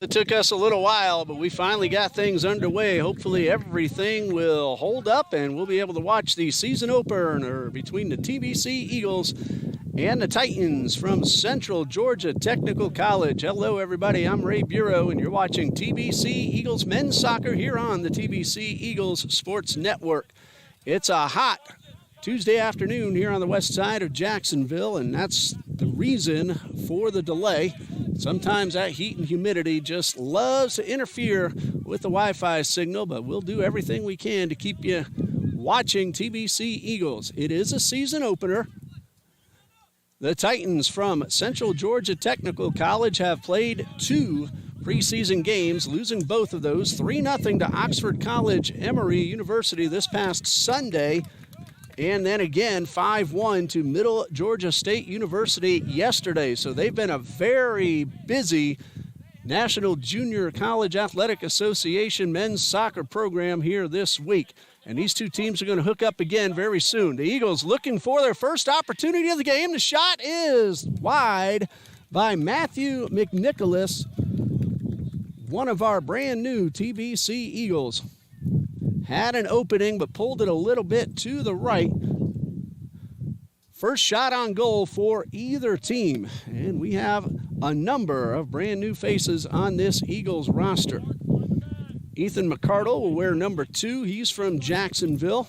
It took us a little while, but we finally got things underway. Hopefully everything will hold up and we'll be able to watch the season opener between the TBC Eagles and the Titans from Central Georgia Technical College. Hello, everybody. I'm Ray Bureau, and you're watching TBC Eagles men's soccer here on the TBC Eagles Sports Network. It's a hot Tuesday afternoon here on the west side of Jacksonville, and that's the reason for the delay. Sometimes that heat and humidity just loves to interfere with the Wi-Fi signal, but we'll do everything we can to keep you watching TBC Eagles. It is a season opener. The Titans from Central Georgia Technical College have played 2 preseason games, losing both of those, 3-0 to Oxford College Emory University this past Sunday, and then again 5-1 to Middle Georgia State University yesterday. So they've been a very busy National Junior College Athletic Association men's soccer program here this week. And these two teams are going to hook up again very soon. The Eagles looking for their first opportunity of the game. The shot is wide by Matthew McNicholas, one of our brand new TBC Eagles. Had an opening, but pulled it a little bit to the right. First shot on goal for either team. And we have a number of brand new faces on this Eagles roster. Ethan McCardle will wear number 2. He's from Jacksonville.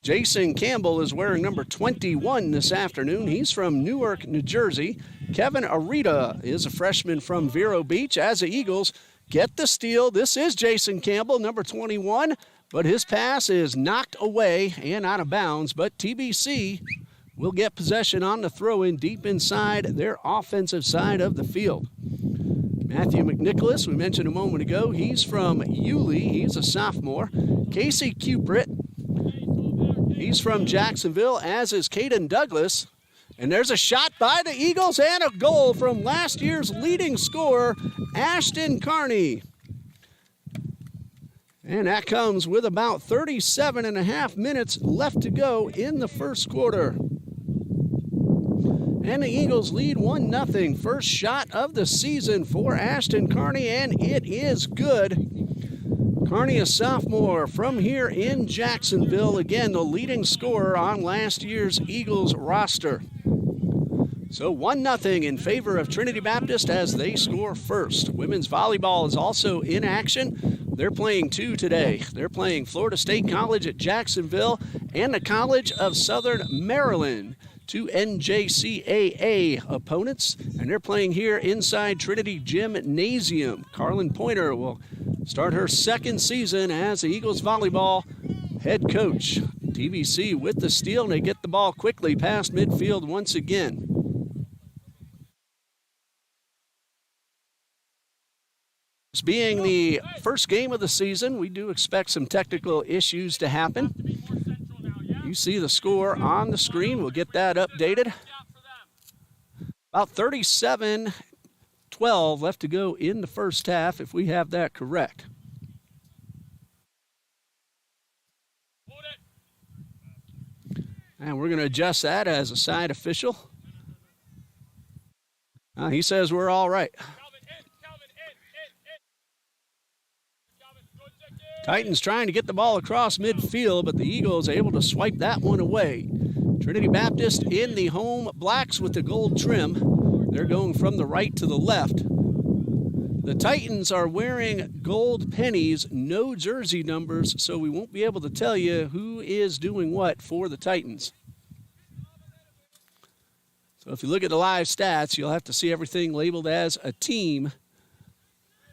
Jason Campbell is wearing number 21 this afternoon. He's from Newark, New Jersey. Kevin Arita is a freshman from Vero Beach. As the Eagles get the steal, this is Jason Campbell, number 21, but his pass is knocked away and out of bounds. But TBC will get possession on the throw-in deep inside their offensive side of the field. Matthew McNicholas, we mentioned a moment ago, he's from Yulee. He's a sophomore. Casey Cuprit, he's from Jacksonville, as is Caden Douglas. And there's a shot by the Eagles and a goal from last year's leading scorer, Ashton Carney. And that comes with about 37.5 minutes left to go in the first quarter. And the Eagles lead 1-0. First shot of the season for Ashton Carney, and it is good. Carney, a sophomore from here in Jacksonville. Again, the leading scorer on last year's Eagles roster. So 1-0 in favor of Trinity Baptist as they score first. Women's volleyball is also in action. They're playing 2 today. They're playing Florida State College at Jacksonville and the College of Southern Maryland. 2 NJCAA opponents, and they're playing here inside Trinity Gymnasium. Carlin Pointer will start her second season as the Eagles volleyball head coach. TBC with the steal, and they get the ball quickly past midfield once again. This being the first game of the season, we do expect some technical issues to happen. You see the score on the screen. We'll get that updated. About 37-12 left to go in the first half, if we have that correct. And we're going to adjust that as a side official. He says we're all right. Titans trying to get the ball across midfield, but the Eagles able to swipe that one away. Trinity Baptist in the home blacks with the gold trim. They're going from the right to the left. The Titans are wearing gold pennies, no jersey numbers, so we won't be able to tell you who is doing what for the Titans. So if you look at the live stats, you'll have to see everything labeled as a team.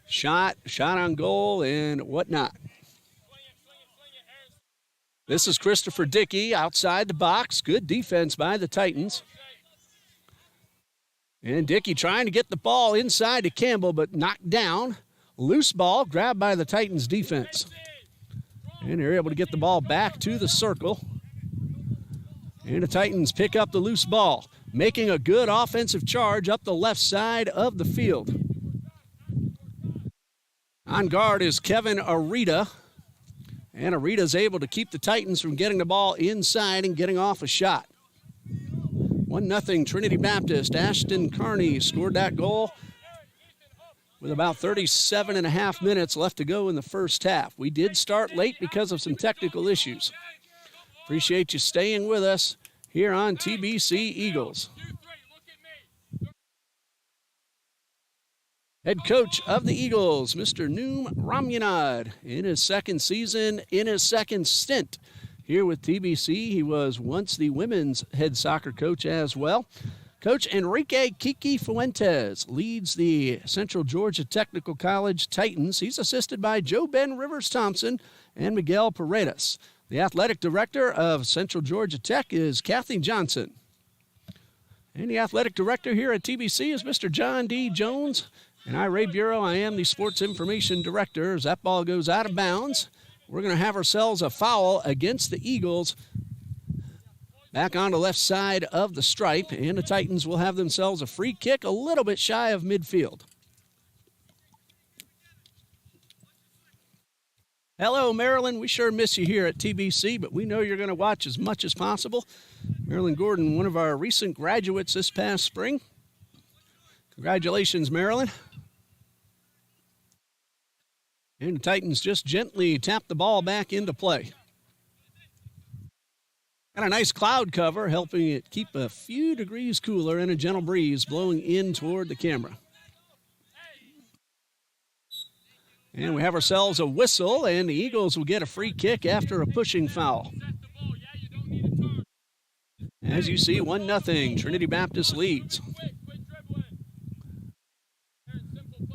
Shot on goal, and whatnot. This is Christopher Dickey outside the box. Good defense by the Titans. And Dickey trying to get the ball inside to Campbell, but knocked down. Loose ball grabbed by the Titans defense. And they're able to get the ball back to the circle. And the Titans pick up the loose ball, making a good offensive charge up the left side of the field. On guard is Kevin Arita. And Arita's able to keep the Titans from getting the ball inside and getting off a shot. 1-0 Trinity Baptist. Ashton Carney scored that goal with about 37.5 minutes left to go in the first half. We did start late because of some technical issues. Appreciate you staying with us here on TBC Eagles. Head coach of the Eagles, Mr. Noom Ramyanad, in his second season, in his second stint here with TBC. He was once the women's head soccer coach as well. Coach Enrique Kiki Fuentes leads the Central Georgia Technical College Titans. He's assisted by Joe Ben Rivers Thompson and Miguel Paredes. The athletic director of Central Georgia Tech is Kathy Johnson. And the athletic director here at TBC is Mr. John D. Jones. And I, Ray Bureau, I am the sports information director. As that ball goes out of bounds, we're going to have ourselves a foul against the Eagles back on the left side of the stripe, and the Titans will have themselves a free kick a little bit shy of midfield. Hello, Marilyn. We sure miss you here at TBC, but we know you're going to watch as much as possible. Marilyn Gordon, one of our recent graduates this past spring. Congratulations, Marilyn. And the Titans just gently tap the ball back into play. Got a nice cloud cover helping it keep a few degrees cooler and a gentle breeze blowing in toward the camera. And we have ourselves a whistle, and the Eagles will get a free kick after a pushing foul. As you see, 1-0, Trinity Baptist leads.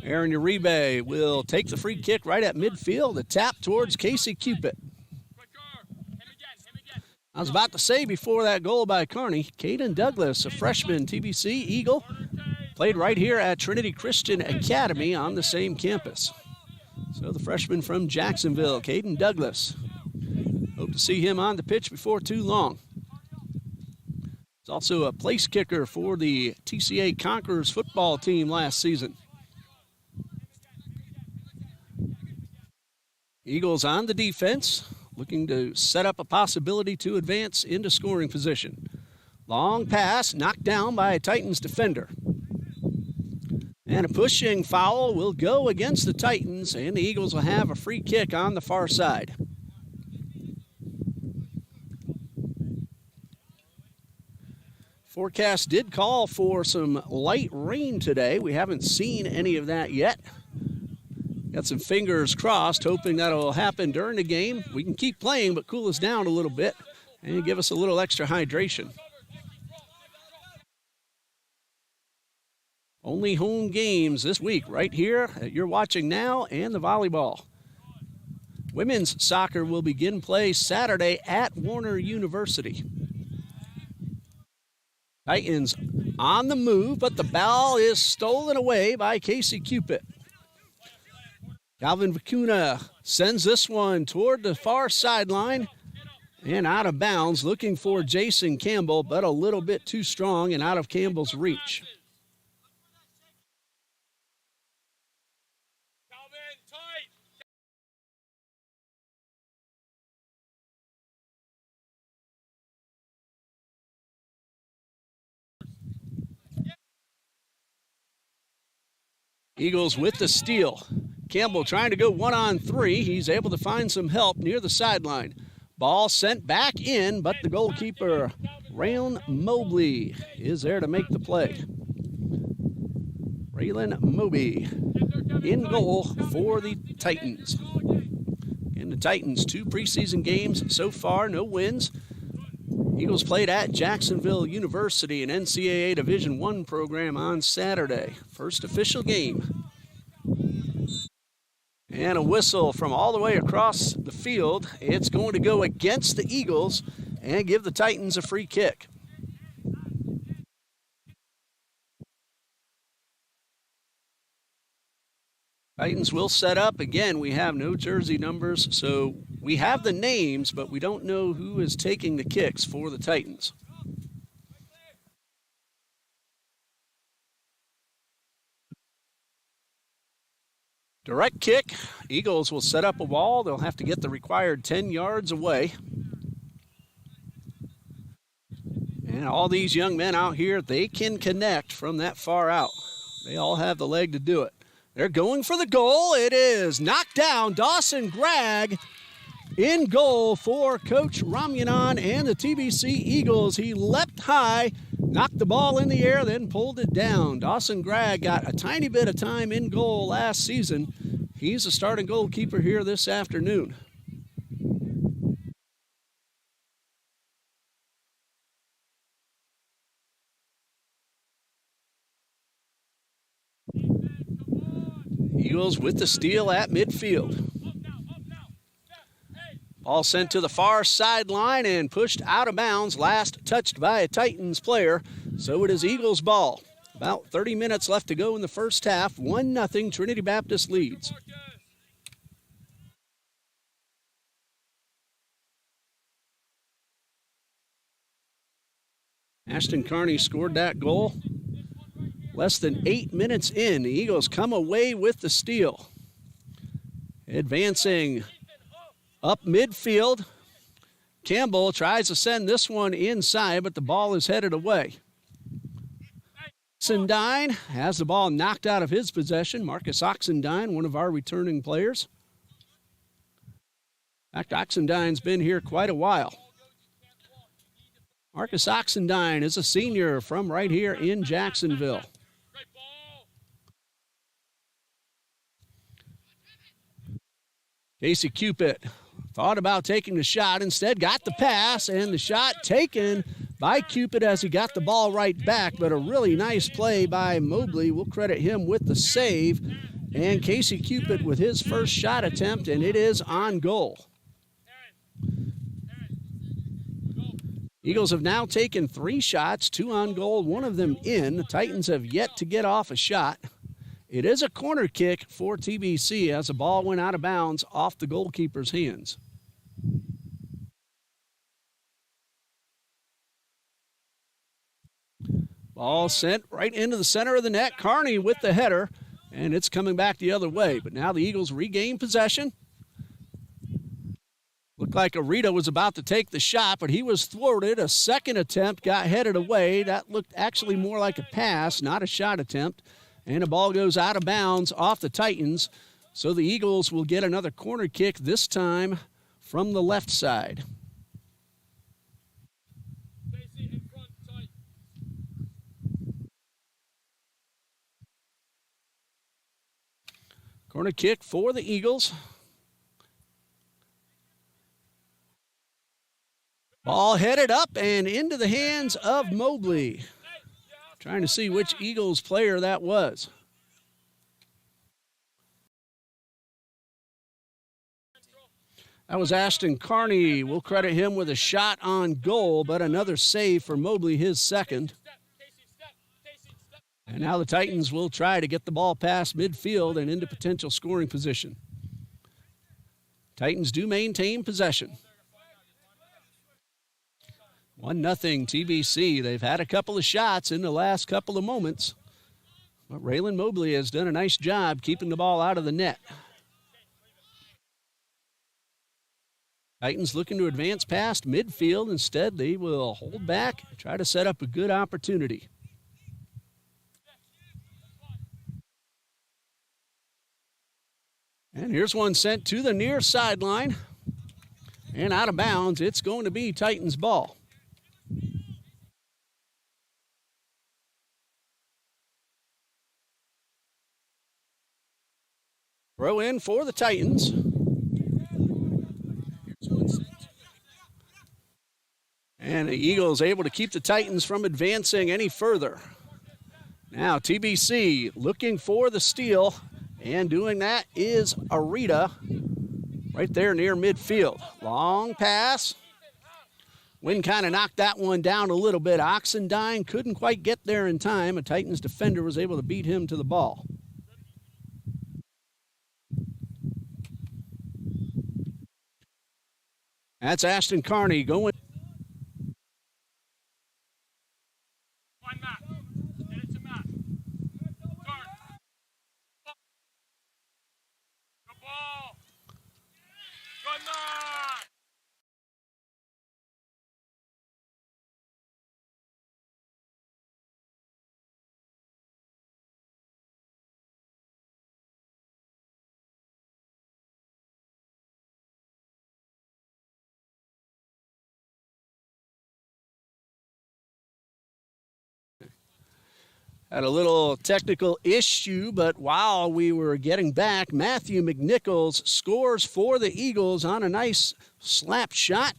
Aaron Uribe will take the free kick right at midfield, a tap towards Casey Cupid. I was about to say before that goal by Carney, Caden Douglas, a freshman TBC Eagle, played right here at Trinity Christian Academy on the same campus. So the freshman from Jacksonville, Caden Douglas. Hope to see him on the pitch before too long. He's also a place kicker for the TCA Conquerors football team last season. Eagles on the defense, looking to set up a possibility to advance into scoring position. Long pass, knocked down by a Titans defender. And a pushing foul will go against the Titans, and the Eagles will have a free kick on the far side. Forecast did call for some light rain today. We haven't seen any of that yet. Got some fingers crossed, hoping that'll happen during the game. We can keep playing, but cool us down a little bit and give us a little extra hydration. Only home games this week right here that you're watching now, and the volleyball. Women's soccer will begin play Saturday at Warner University. Titans on the move, but the ball is stolen away by Casey Cupid. Calvin Vicuna sends this one toward the far sideline and out of bounds, looking for Jason Campbell, but a little bit too strong and out of Campbell's reach. Eagles with the steal. Campbell trying to go 1-on-3. He's able to find some help near the sideline. Ball sent back in, but the goalkeeper, Raylan Mobley, is there to make the play. Raylan Mobley in goal for the Titans. And the Titans, 2 preseason games so far, no wins. Eagles played at Jacksonville University, an NCAA Division I program on Saturday. First official game. And a whistle from all the way across the field. It's going to go against the Eagles and give the Titans a free kick. Titans will set up. Again, we have no jersey numbers, so we have the names, but we don't know who is taking the kicks for the Titans. Direct kick. Eagles will set up a wall. They'll have to get the required 10 yards away. And all these young men out here, they can connect from that far out. They all have the leg to do it. They're going for the goal. It is knocked down. Dawson Gregg in goal for Coach Ramyanan and the TBC Eagles. He leapt high, knocked the ball in the air, then pulled it down. Dawson Gregg got a tiny bit of time in goal last season. He's a starting goalkeeper here this afternoon. Eagles with the steal at midfield. Ball sent to the far sideline and pushed out of bounds, last touched by a Titans player. So it is Eagles ball. About 30 minutes left to go in the first half. 1-0 Trinity Baptist leads. Ashton Carney scored that goal. Less than 8 minutes in, the Eagles come away with the steal. Advancing up midfield. Campbell tries to send this one inside, but the ball is headed away. Oxendine has the ball knocked out of his possession. Marcus Oxendine, one of our returning players. In fact, Oxendine's been here quite a while. Marcus Oxendine is a senior from right here in Jacksonville. Casey Cupid thought about taking the shot, instead got the pass, and the shot taken by Cupid as he got the ball right back, but a really nice play by Mobley. We'll credit him with the save, and Casey Cupid with his first shot attempt, and it is on goal. Eagles have now taken 3 shots, 2 on goal, 1 of them in. The Titans have yet to get off a shot. It is a corner kick for TBC as the ball went out of bounds off the goalkeeper's hands. Ball sent right into the center of the net. Carney with the header, and it's coming back the other way. But now the Eagles regain possession. Looked like Arita was about to take the shot, but he was thwarted. A second attempt got headed away. That looked actually more like a pass, not a shot attempt. And the ball goes out of bounds off the Titans. So the Eagles will get another corner kick, this time from the left side. Corner kick for the Eagles. Ball headed up and into the hands of Mobley. Trying to see which Eagles player that was. That was Ashton Carney. We'll credit him with a shot on goal, but another save for Mobley, his second. And now the Titans will try to get the ball past midfield and into potential scoring position. Titans do maintain possession. 1-0 TBC. They've had a couple of shots in the last couple of moments, but Raylan Mobley has done a nice job keeping the ball out of the net. Titans looking to advance past midfield. Instead, they will hold back, try to set up a good opportunity. And here's one sent to the near sideline. And out of bounds, it's going to be Titans ball. Throw in for the Titans. And the Eagles able to keep the Titans from advancing any further. Now TBC looking for the steal, and doing that is Arita right there near midfield. Long pass. Wind kind of knocked that one down a little bit. Oxendine couldn't quite get there in time. A Titans defender was able to beat him to the ball. That's Ashton Carney going. Had a little technical issue, but while we were getting back, Matthew McNichols scores for the Eagles on a nice slap shot,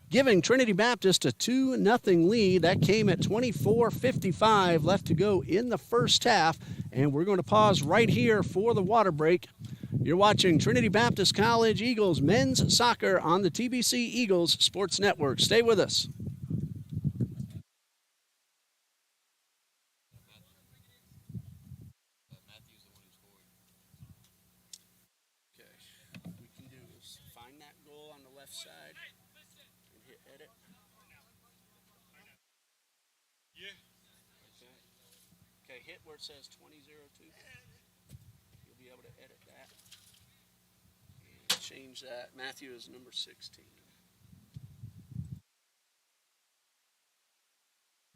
giving Trinity Baptist a 2-0 lead. That came at 24:55 left to go in the first half, and we're going to pause right here for the water break. You're watching Trinity Baptist College Eagles men's soccer on the TBC Eagles Sports Network. Stay with us. Find that goal on the left side and hit edit. Yeah. Okay, hit where it says 2002. You'll be able to edit that. And change that. Matthew is number 16.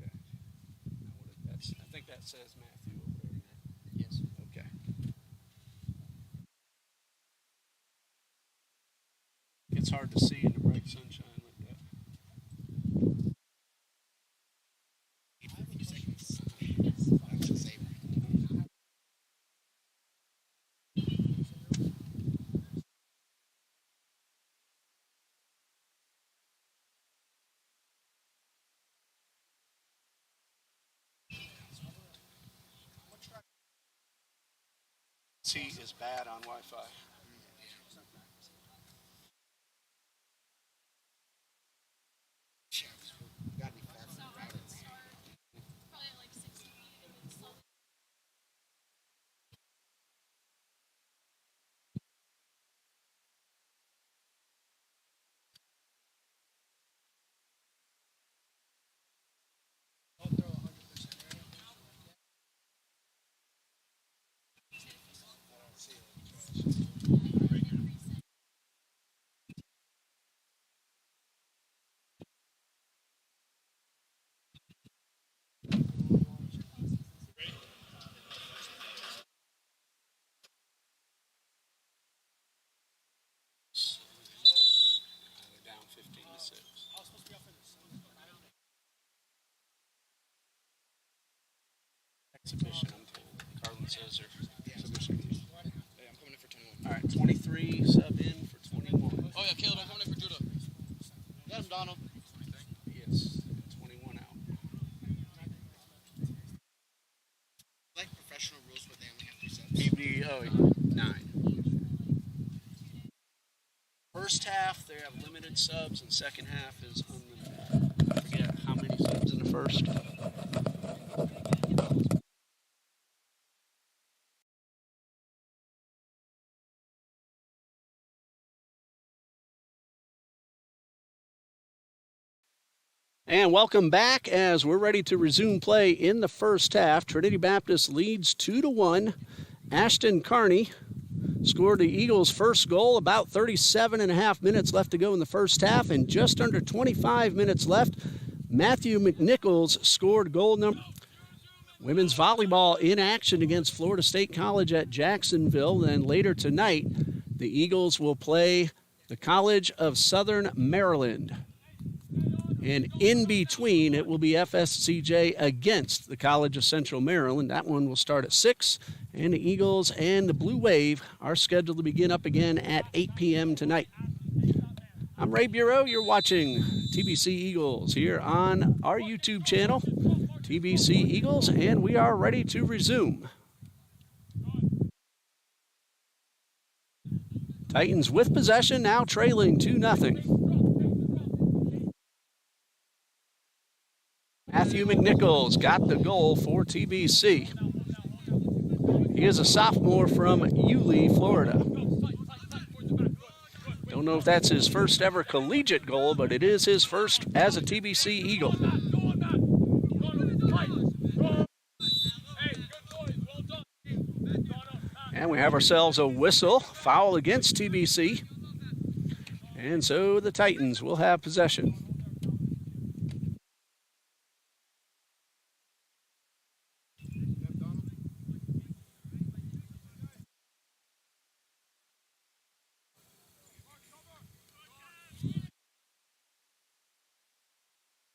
Okay. I think that says Matthew over there. Yes. Okay. It's hard to see in the bright sunshine like that. C is bad on Wi-Fi. Down 15-6. Exhibition, I'm told. Carlin says they're exhibition. Hey, I'm coming in for 21. All right, 23 sub in for 21. Oh yeah, Caleb, I'm coming in for Judah. Get him, Donald. Yes, 21 out. Like professional rules where they only have 2 subs. 9. First half, they have limited subs, and second half is unlimited. I forget how many subs in the first. And welcome back as we're ready to resume play in the first half. Trinity Baptist leads 2-1. Ashton Carney scored the Eagles' first goal, about 37.5 minutes left to go in the first half, and just under 25 minutes left, Matthew McNichols scored goal number. Women's volleyball in action against Florida State College at Jacksonville. Then later tonight, the Eagles will play the College of Southern Maryland. And in between, it will be FSCJ against the College of Central Maryland. That one will start at 6. And the Eagles and the Blue Wave are scheduled to begin up again at 8 p.m. tonight. I'm Ray Bureau. You're watching TBC Eagles here on our YouTube channel, TBC Eagles, and we are ready to resume. Titans with possession, now trailing 2-0. Matthew McNichols got the goal for TBC. He is a sophomore from Yulee, Florida. Don't know if that's his first ever collegiate goal, but it is his first as a TBC Eagle. And we have ourselves a whistle, foul against TBC. And so the Titans will have possession.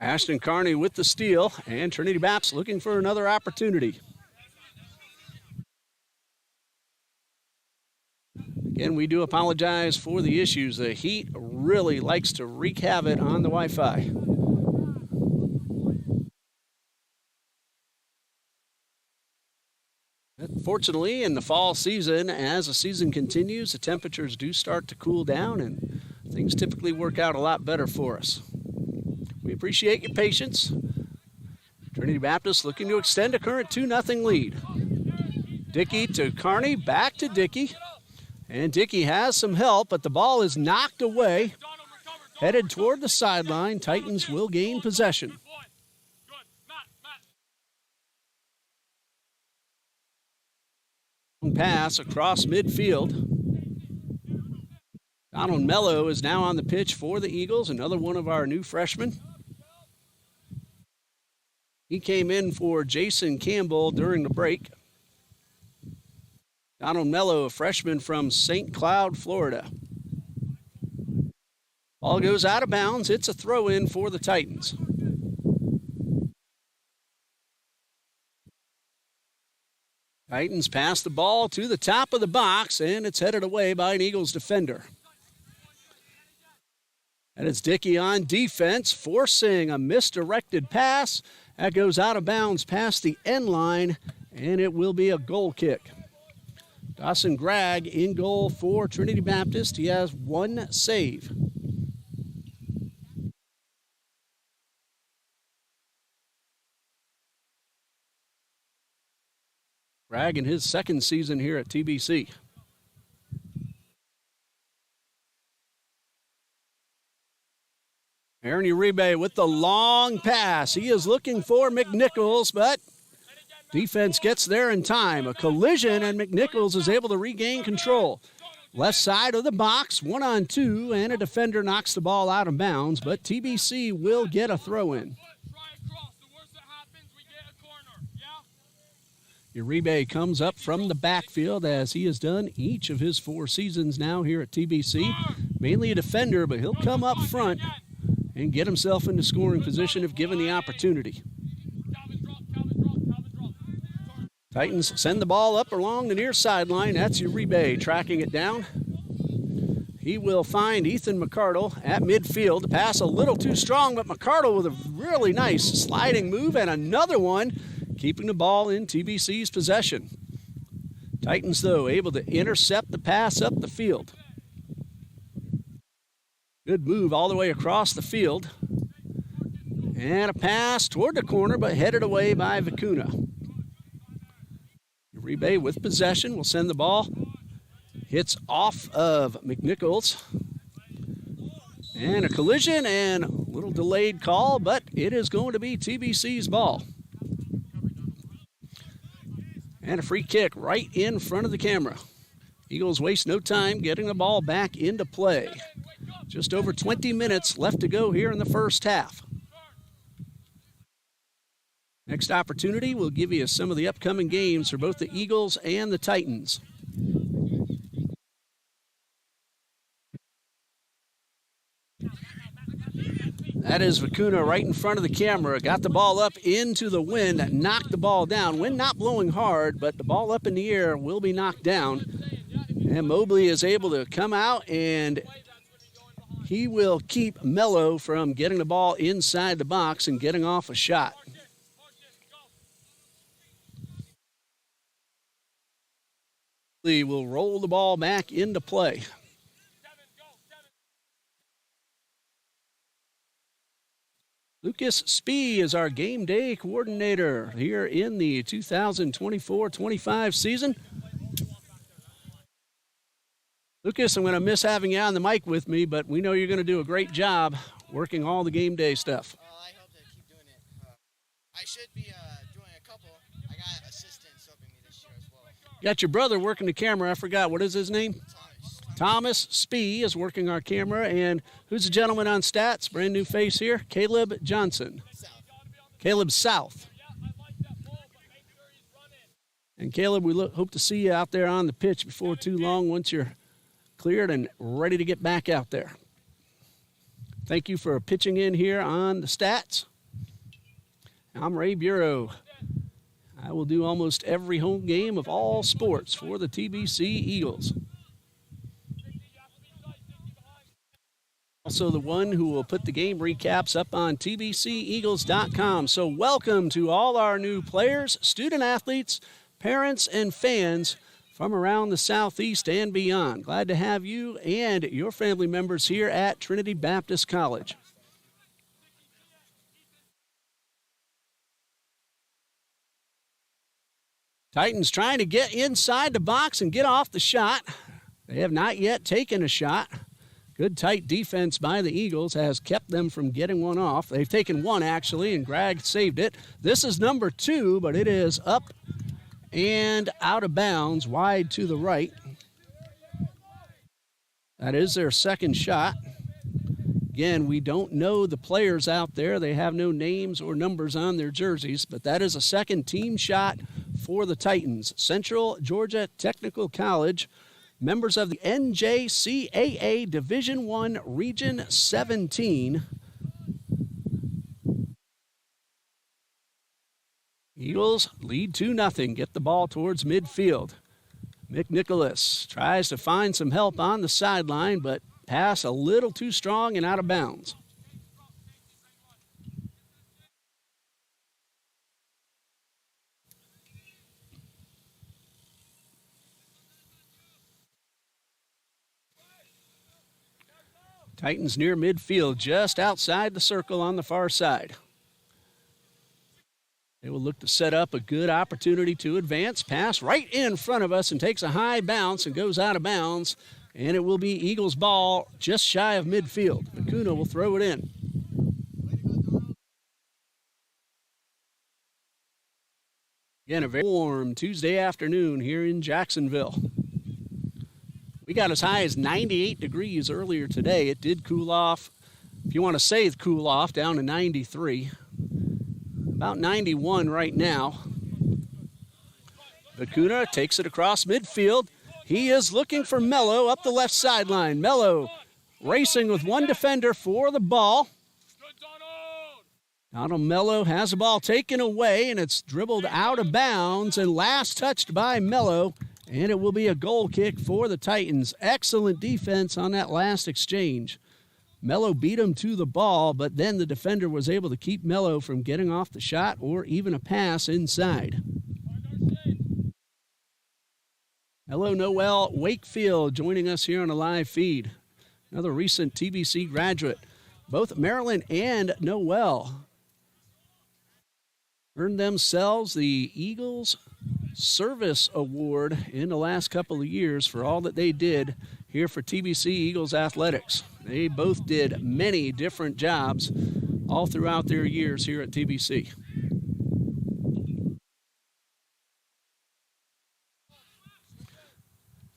Ashton Carney with the steal, and Trinity Baptist looking for another opportunity. Again, we do apologize for the issues. The heat really likes to wreak havoc on the Wi-Fi. Fortunately, in the fall season, as the season continues, the temperatures do start to cool down and things typically work out a lot better for us. We appreciate your patience. Trinity Baptist looking to extend a current 2-0 lead. Dickey to Carney, back to Dickey. And Dickey has some help, but the ball is knocked away. Headed toward the sideline. Titans will gain possession. Pass across midfield. Donald Mello is now on the pitch for the Eagles, another one of our new freshmen. He came in for Jason Campbell during the break. Donald Mello, a freshman from St. Cloud, Florida. Ball goes out of bounds. It's a throw-in for the Titans. Titans pass the ball to the top of the box, and it's headed away by an Eagles defender. And it's Dickey on defense, forcing a misdirected pass. That goes out of bounds past the end line, and it will be a goal kick. Dawson Gregg in goal for Trinity Baptist. He has one save. Gregg in his second season here at TBC. Aaron Uribe with the long pass. He is looking for McNichols, but defense gets there in time. A collision, and McNichols is able to regain control. Left side of the box, 1-on-2, and a defender knocks the ball out of bounds, but TBC will get a throw-in. Uribe comes up from the backfield, as he has done each of his 4 seasons now here at TBC. Mainly a defender, but he'll come up front and get himself into scoring position if given the opportunity. Titans send the ball up along the near sideline. That's Uribe tracking it down. He will find Ethan McCardle at midfield. The pass a little too strong, but McCardle with a really nice sliding move, and another one, keeping the ball in TBC's possession. Titans, though, able to intercept the pass up the field. Good move all the way across the field. And a pass toward the corner, but headed away by Vicuna. Uribe with possession will send the ball. Hits off of McNichols. And a collision and a little delayed call, but it is going to be TBC's ball. And a free kick right in front of the camera. Eagles waste no time getting the ball back into play. Just over 20 minutes left to go here in the first half. Next opportunity, we'll give you some of the upcoming games for both the Eagles and the Titans. That is Vicuna right in front of the camera. Got the ball up into the wind, knocked the ball down. Wind not blowing hard, but the ball up in the air will be knocked down. And Mobley is able to come out, and he will keep Mello from getting the ball inside the box and getting off a shot. Mobley will roll the ball back into play. Lucas Spee is our game day coordinator here in the 2024-25 season. Lucas, I'm going to miss having you on the mic with me, but we know you're going to do a great job working all the game day stuff. Well, I hope to keep doing it. I should be doing a couple. I got assistants helping me this year as well. You got your brother working the camera. I forgot. What is his name? Thomas Spee is working our camera. And who's the gentleman on stats? Brand new face here. Caleb Johnson. Caleb South. And Caleb, we hope to see you out there on the pitch before too long once you're cleared and ready to get back out there. Thank you for pitching in here on the stats. I'm Ray Bureau. I will do almost every home game of all sports for the TBC Eagles. Also the one who will put the game recaps up on tbceagles.com. So welcome to all our new players, student athletes, parents, and fans from around the Southeast and beyond. Glad to have you and your family members here at Trinity Baptist College. Titans trying to get inside the box and get off the shot. They have not yet taken a shot. Good tight defense by the Eagles has kept them from getting one off. They've taken one, actually, and Greg saved it. This is number 2, but it is up and out of bounds, wide to the right. That is their second shot. Again, we don't know the players out there. They have no names or numbers on their jerseys, but that is a second team shot for the Titans. Central Georgia Technical College, members of the NJCAA Division I Region 17. Eagles lead 2-0. Get the ball towards midfield. McNicholas tries to find some help on the sideline, but pass a little too strong and out of bounds. Titans near midfield, just outside the circle on the far side. They will look to set up a good opportunity to advance. Pass right in front of us and takes a high bounce and goes out of bounds. And it will be Eagles ball just shy of midfield. Acuna will throw it in. Again, a very warm Tuesday afternoon here in Jacksonville. We got as high as 98 degrees earlier today. It did cool off, if you want to say cool off, down to 93. About 91 right now. Acuna takes it across midfield. He is looking for Mello up the left sideline. Mello racing with one defender for the ball. Donald Mello has the ball taken away, and it's dribbled out of bounds and last touched by Mello. And it will be a goal kick for the Titans. Excellent defense on that last exchange. Mello beat him to the ball, but then the defender was able to keep Mello from getting off the shot or even a pass inside. Hello, Noel Wakefield, joining us here on a live feed. Another recent TBC graduate. Both Marilyn and Noel earned themselves the Eagles Service Award in the last couple of years for all that they did here for TBC Eagles Athletics. They both did many different jobs all throughout their years here at TBC.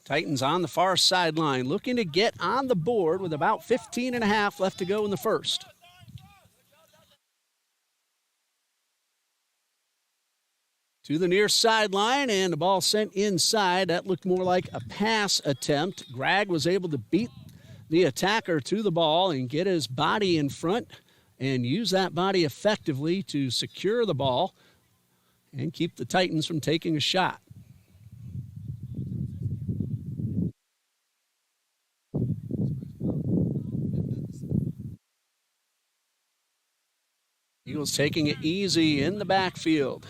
Titans on the far sideline, looking to get on the board with about 15 and a half left to go in the first. To the near sideline, and the ball sent inside. That looked more like a pass attempt. Greg was able to beat the attacker to the ball and get his body in front and use that body effectively to secure the ball and keep the Titans from taking a shot. Eagles taking it easy in the backfield.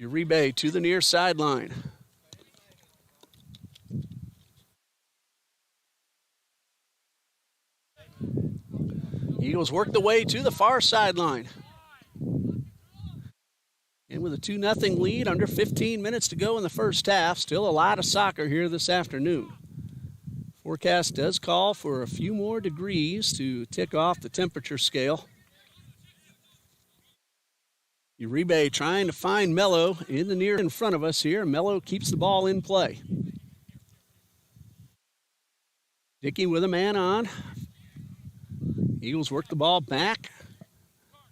Uribe to the near sideline. Eagles work the way to the far sideline. And with a 2-0 lead, under 15 minutes to go in the first half, still a lot of soccer here this afternoon. Forecast does call for a few more degrees to tick off the temperature scale. Uribe trying to find Mello in the near in front of us here. Mello keeps the ball in play. Dickey with a man on. Eagles work the ball back.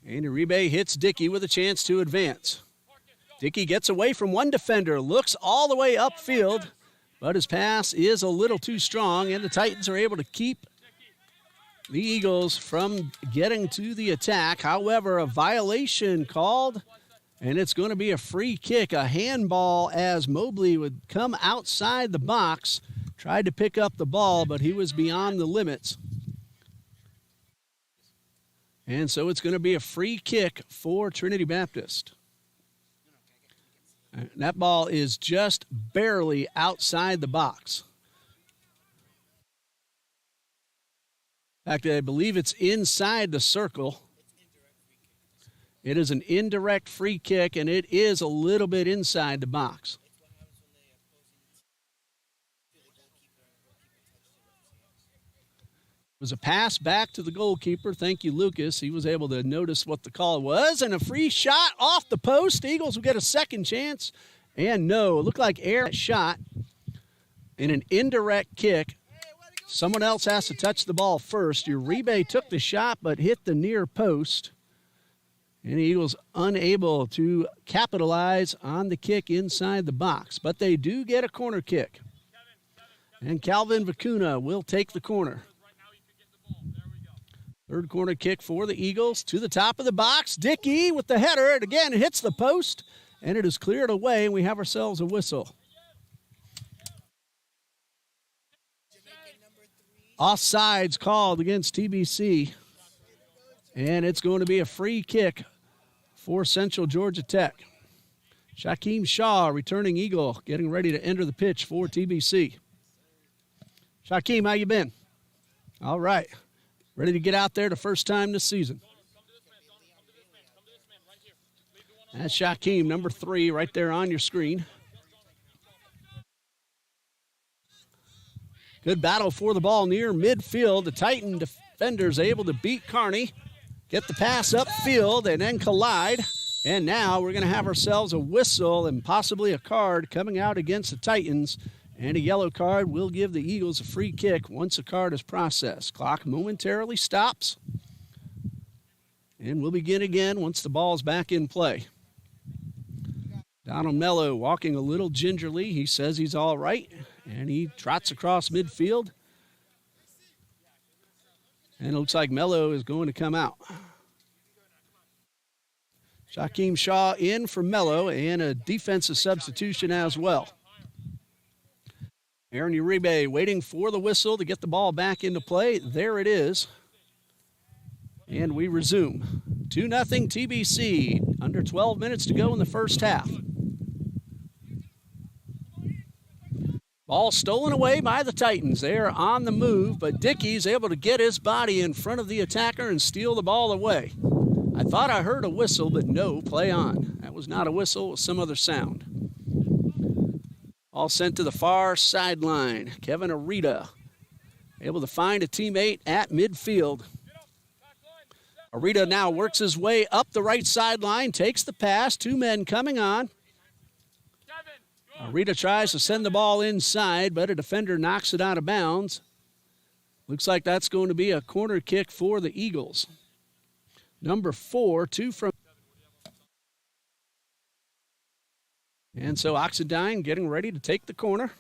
And Uribe hits Dickey with a chance to advance. Dickey gets away from one defender, looks all the way upfield, but his pass is a little too strong, and the Titans are able to keep the Eagles from getting to the attack. However, a violation called, and it's going to be a free kick, a handball, as Mobley would come outside the box, tried to pick up the ball, but he was beyond the limits. And so it's going to be a free kick for Trinity Baptist. That ball is just barely outside the box. In fact, I believe it's inside the circle. It is an indirect free kick, and it is a little bit inside the box. It was a pass back to the goalkeeper. Thank you, Lucas. He was able to notice what the call was. And a free shot off the post. Eagles will get a second chance. And no, it looked like air shot in an indirect kick. Someone else has to touch the ball first. Uribe took the shot but hit the near post. And the Eagles unable to capitalize on the kick inside the box. But they do get a corner kick. And Calvin Vicuna will take the corner. Third corner kick for the Eagles to the top of the box. Dickey with the header. And again, it hits the post, and it is cleared away, and we have ourselves a whistle. Offsides called against TBC, and it's going to be a free kick for Central Georgia Tech. Shaquem Shaw, returning Eagle, getting ready to enter the pitch for TBC. Shaquem, how you been? All right. Ready to get out there the first time this season. That's Shaquem, number 3, right there on your screen. Good battle for the ball near midfield. The Titan defenders able to beat Kearney, get the pass upfield, and then collide. And now we're going to have ourselves a whistle and possibly a card coming out against the Titans. And a yellow card will give the Eagles a free kick once a card is processed. Clock momentarily stops. And we'll begin again once the ball's back in play. Donald Mello walking a little gingerly. He says he's all right. And he trots across midfield. And it looks like Mello is going to come out. Shaquem Shaw in for Mello, and a defensive substitution as well. Aaron Uribe waiting for the whistle to get the ball back into play. There it is. And we resume. 2-0 TBC. Under 12 minutes to go in the first half. Ball stolen away by the Titans. They are on the move, but Dickey's able to get his body in front of the attacker and steal the ball away. I thought I heard a whistle, but no, play on. That was not a whistle, it was some other sound. All sent to the far sideline. Kevin Arita able to find a teammate at midfield. Arita now works his way up the right sideline, takes the pass, 2 men coming on. Arita tries to send the ball inside, but a defender knocks it out of bounds. Looks like that's going to be a corner kick for the Eagles. Number 4, 2 from. And so Oxidine getting ready to take the corner.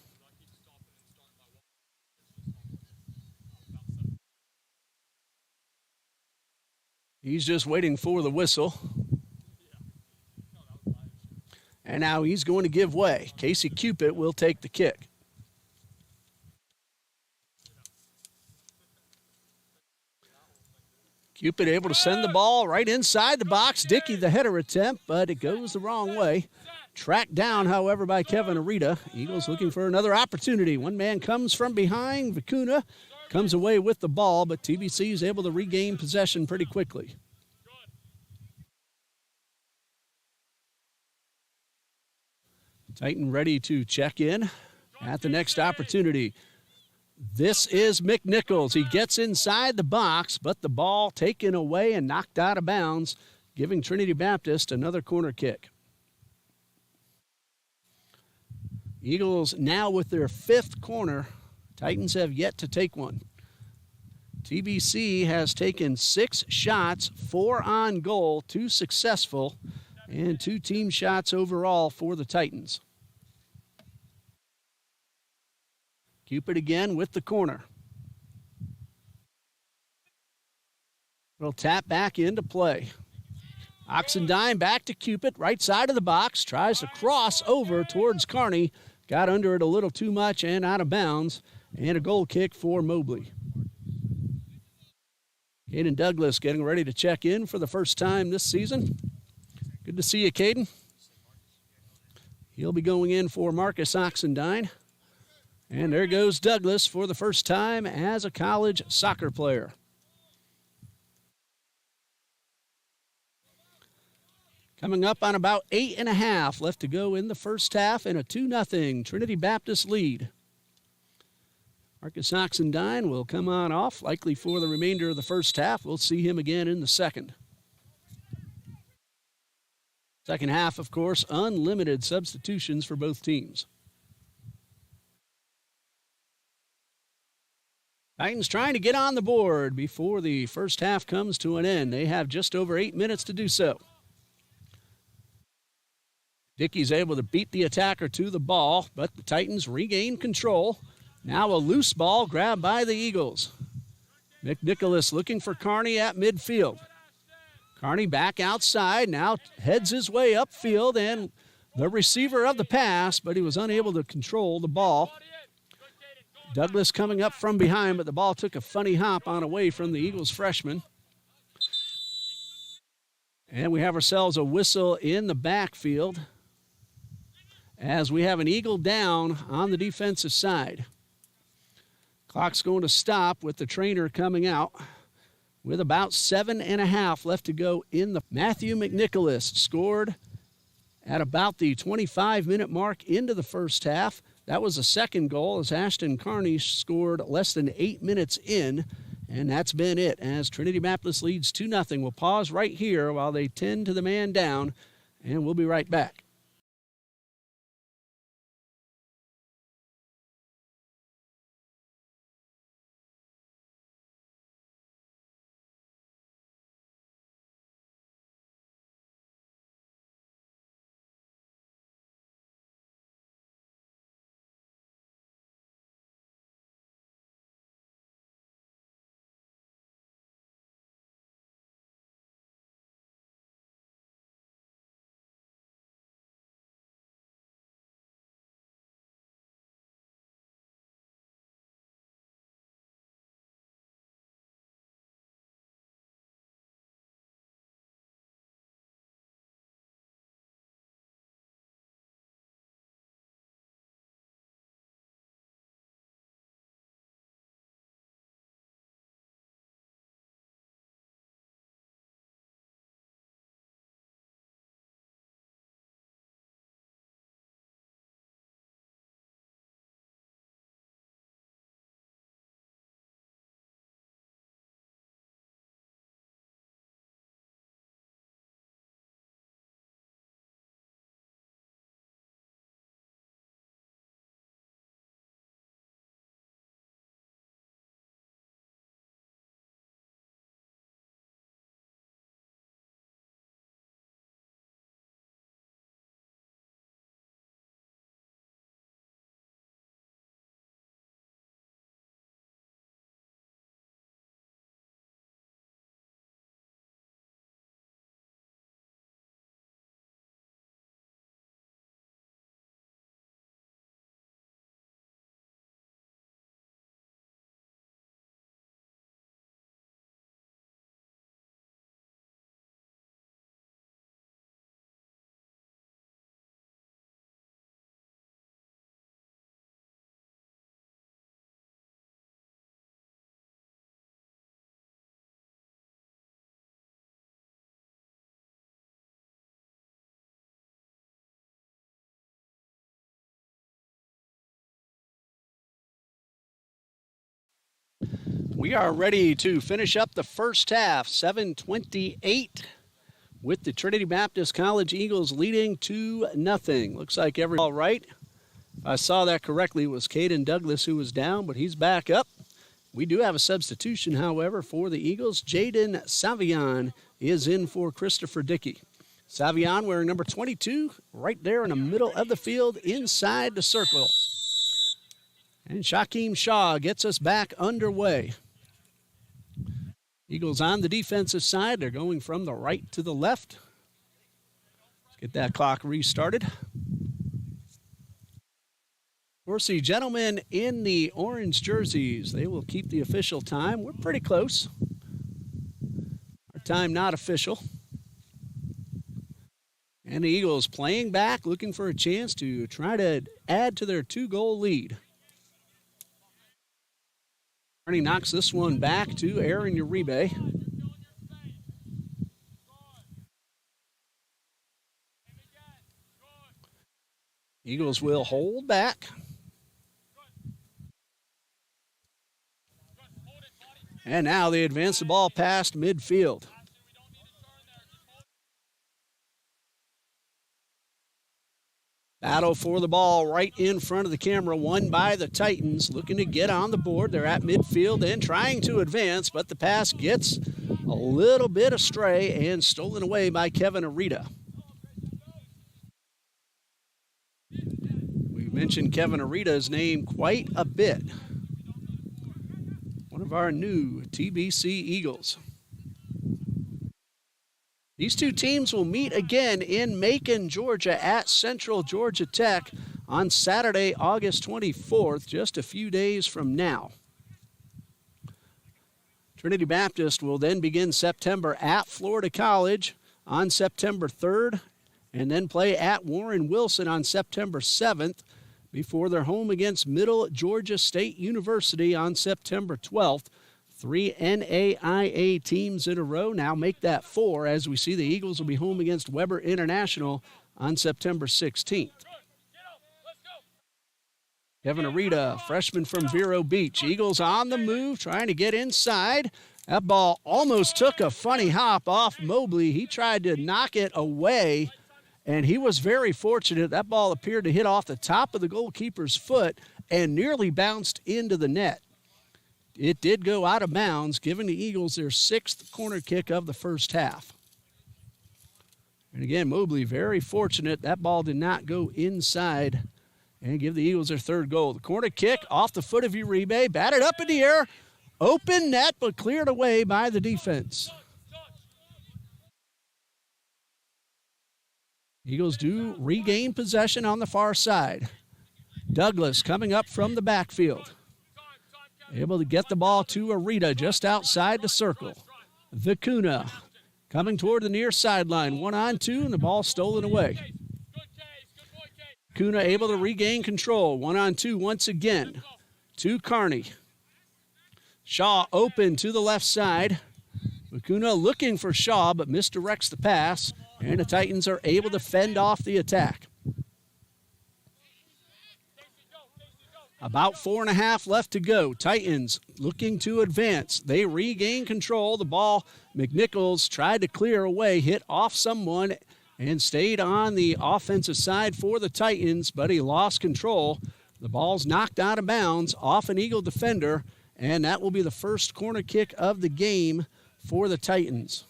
He's just waiting for the whistle. And now he's going to give way. Casey Cupid will take the kick. Cupid able to send the ball right inside the box. Dickey the header attempt, but it goes the wrong way. Tracked down, however, by Kevin Arita. Eagles looking for another opportunity. One man comes from behind. Vicuna comes away with the ball, but TBC is able to regain possession pretty quickly. Titan ready to check in at the next opportunity. This is McNichols. He gets inside the box, but the ball taken away and knocked out of bounds, giving Trinity Baptist another corner kick. Eagles now with their 5th corner. Titans have yet to take one. TBC has taken 6 shots, 4 on goal, 2 successful, and 2 team shots overall for the Titans. Cupid again with the corner. It'll tap back into play. Oxendine back to Cupid, right side of the box, tries to cross over towards Kearney. Got under it a little too much and out of bounds. And a goal kick for Mobley. Caden Douglas getting ready to check in for the first time this season. Good to see you, Caden. He'll be going in for Marcus Oxendine. And there goes Douglas for the first time as a college soccer player. Coming up on about 8.5 left to go in the first half and a 2-0 Trinity Baptist lead. Marcus Oxendine will come on off, likely for the remainder of the first half. We'll see him again in the second. Second half, of course, unlimited substitutions for both teams. Titans trying to get on the board before the first half comes to an end. They have just over 8 minutes to do so. Dickey's able to beat the attacker to the ball, but the Titans regain control. Now a loose ball grabbed by the Eagles. McNicholas looking for Kearney at midfield. Kearney back outside, now heads his way upfield, and the receiver of the pass, but he was unable to control the ball. Douglas coming up from behind, but the ball took a funny hop on away from the Eagles freshman. And we have ourselves a whistle in the backfield as we have an Eagle down on the defensive side. Clock's going to stop with the trainer coming out with about 7.5 left to go in the. Matthew McNicholas scored at about the 25-minute mark into the first half. That was the second goal as Ashton Kearney scored less than 8 minutes in, and that's been it as Trinity Baptist leads 2-0. We'll pause right here while they tend to the man down, and we'll be right back. We are ready to finish up the first half, 7:28, with the Trinity Baptist College Eagles leading 2-0. Looks like everything all right. If I saw that correctly, it was Caden Douglas who was down, but he's back up. We do have a substitution, however, for the Eagles. Jaden Savion is in for Christopher Dickey. Savion wearing number 22, right there in the middle of the field inside the circle. And Shaquem Shaw gets us back underway. Eagles on the defensive side. They're going from the right to the left. Let's get that clock restarted. Of course, the gentlemen in the orange jerseys, they will keep the official time. We're pretty close. Our time not official. And the Eagles playing back, looking for a chance to try to add to their 2-goal lead. Ernie knocks this one back to Aaron Uribe. Eagles will hold back. And now they advance the ball past midfield. Battle for the ball right in front of the camera, won by the Titans, looking to get on the board. They're at midfield and trying to advance, but the pass gets a little bit astray and stolen away by Kevin Arita. We've mentioned Kevin Arita's name quite a bit. One of our new TBC Eagles. These two teams will meet again in Macon, Georgia at Central Georgia Tech on Saturday, August 24th, just a few days from now. Trinity Baptist will then begin September at Florida College on September 3rd and then play at Warren Wilson on September 7th before they're home against Middle Georgia State University on September 12th. 3 NAIA teams in a row. Now make that 4 as we see the Eagles will be home against Weber International on September 16th. Kevin Arita, freshman from Vero Beach. Eagles on the move, trying to get inside. That ball almost took a funny hop off Mobley. He tried to knock it away, and he was very fortunate. That ball appeared to hit off the top of the goalkeeper's foot and nearly bounced into the net. It did go out of bounds, giving the Eagles their 6th corner kick of the first half. And again, Mobley very fortunate. That ball did not go inside and give the Eagles their 3rd goal. The corner kick off the foot of Uribe, batted up in the air, open net, but cleared away by the defense. Eagles do regain possession on the far side. Douglas coming up from the backfield. Able to get the ball to Arita just outside the circle. Vicuna coming toward the near sideline. 1-on-2, and the ball stolen away. Vicuna able to regain control. 1-on-2 once again to Carney. Shaw open to the left side. Vicuna looking for Shaw, but misdirects the pass, and the Titans are able to fend off the attack. About 4.5 left to go. Titans looking to advance. They regain control. The ball, McNichols tried to clear away, hit off someone, and stayed on the offensive side for the Titans, but he lost control. The ball's knocked out of bounds off an Eagle defender, and that will be the first corner kick of the game for the Titans.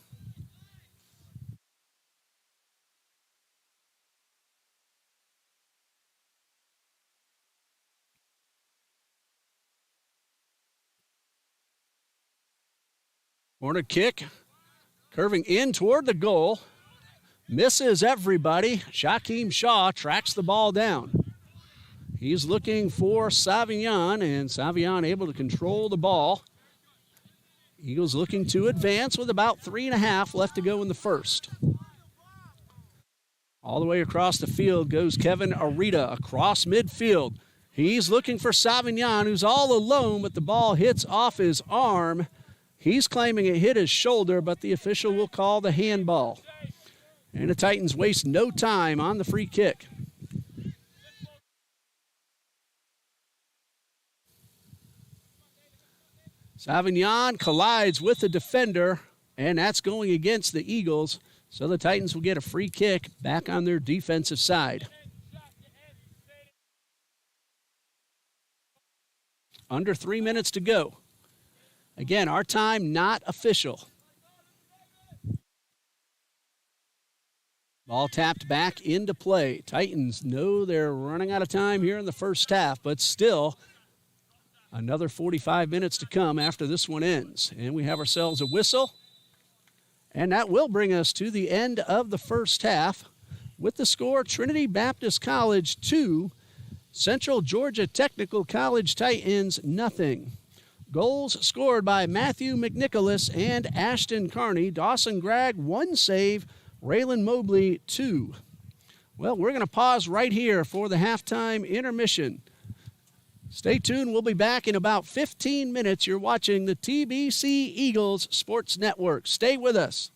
Corner kick, curving in toward the goal. Misses everybody. Shaquem Shaw tracks the ball down. He's looking for Savignon, and Savignon able to control the ball. Eagles looking to advance with about 3.5 left to go in the first. All the way across the field goes Kevin Arita across midfield. He's looking for Savignon, who's all alone, but the ball hits off his arm. He's claiming it hit his shoulder, but the official will call the handball. And the Titans waste no time on the free kick. Savignon collides with the defender, and that's going against the Eagles. So the Titans will get a free kick back on their defensive side. Under 3 minutes to go. Again, our time not official. Ball tapped back into play. Titans know they're running out of time here in the first half, but still Another 45 minutes to come after this one ends. And we have ourselves a whistle. And that will bring us to the end of the first half with the score Trinity Baptist College 2, Central Georgia Technical College Titans nothing. Goals scored by Matthew McNicholas and Ashton Carney. Dawson Gregg, 1 save. Raylan Mobley, 2. Well, we're going to pause right here for the halftime intermission. Stay tuned. We'll be back in about 15 minutes. You're watching the TBC Eagles Sports Network. Stay with us.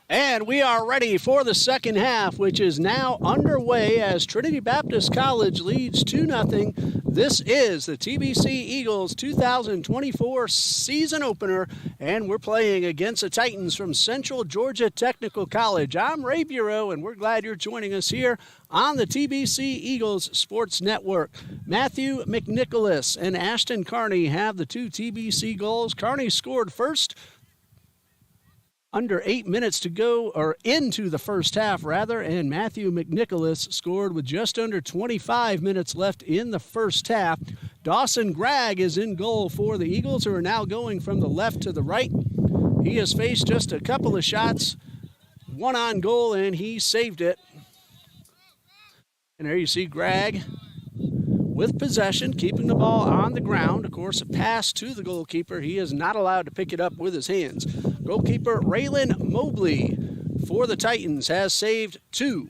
And we are ready for the second half, which is now underway as Trinity Baptist College leads 2-0. This is the TBC Eagles 2024 season opener, and we're playing against the Titans from Central Georgia Technical College. I'm Ray Bureau, and we're glad you're joining us here on the TBC Eagles Sports Network. Matthew McNicholas and Ashton Carney have the two TBC goals. Carney scored first. Under 8 minutes to go, or into the first half, rather, and Matthew McNicholas scored with just under 25 minutes left in the first half. Dawson Gregg is in goal for the Eagles, who are now going from the left to the right. He has faced just a couple of shots, one on goal, and he saved it. And there you see Gregg with possession, keeping the ball on the ground. Of course, a pass to the goalkeeper. He is not allowed to pick it up with his hands. Goalkeeper Raylan Mobley for the Titans has saved 2,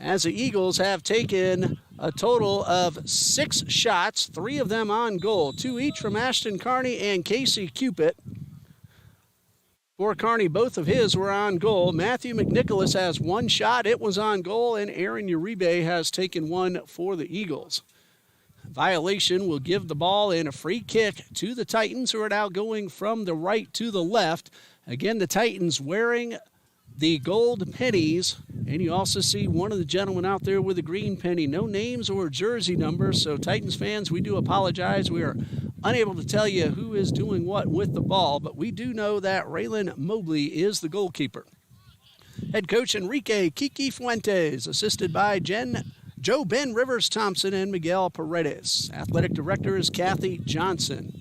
as the Eagles have taken a total of 6 shots, 3 of them on goal, 2 each from Ashton Carney and Casey Cupid. For Carney, both of his were on goal. Matthew McNicholas has 1 shot. It was on goal, and Aaron Uribe has taken 1 for the Eagles. Violation will give the ball and a free kick to the Titans, who are now going from the right to the left. Again, the Titans wearing the gold pennies, and you also see one of the gentlemen out there with a green penny. No names or jersey numbers, so Titans fans, we do apologize. We are unable to tell you who is doing what with the ball, but we do know that Raylan Mobley is the goalkeeper. Head coach Enrique Kiki Fuentes, assisted by Joe Ben Rivers Thompson and Miguel Paredes. Athletic director is Kathy Johnson.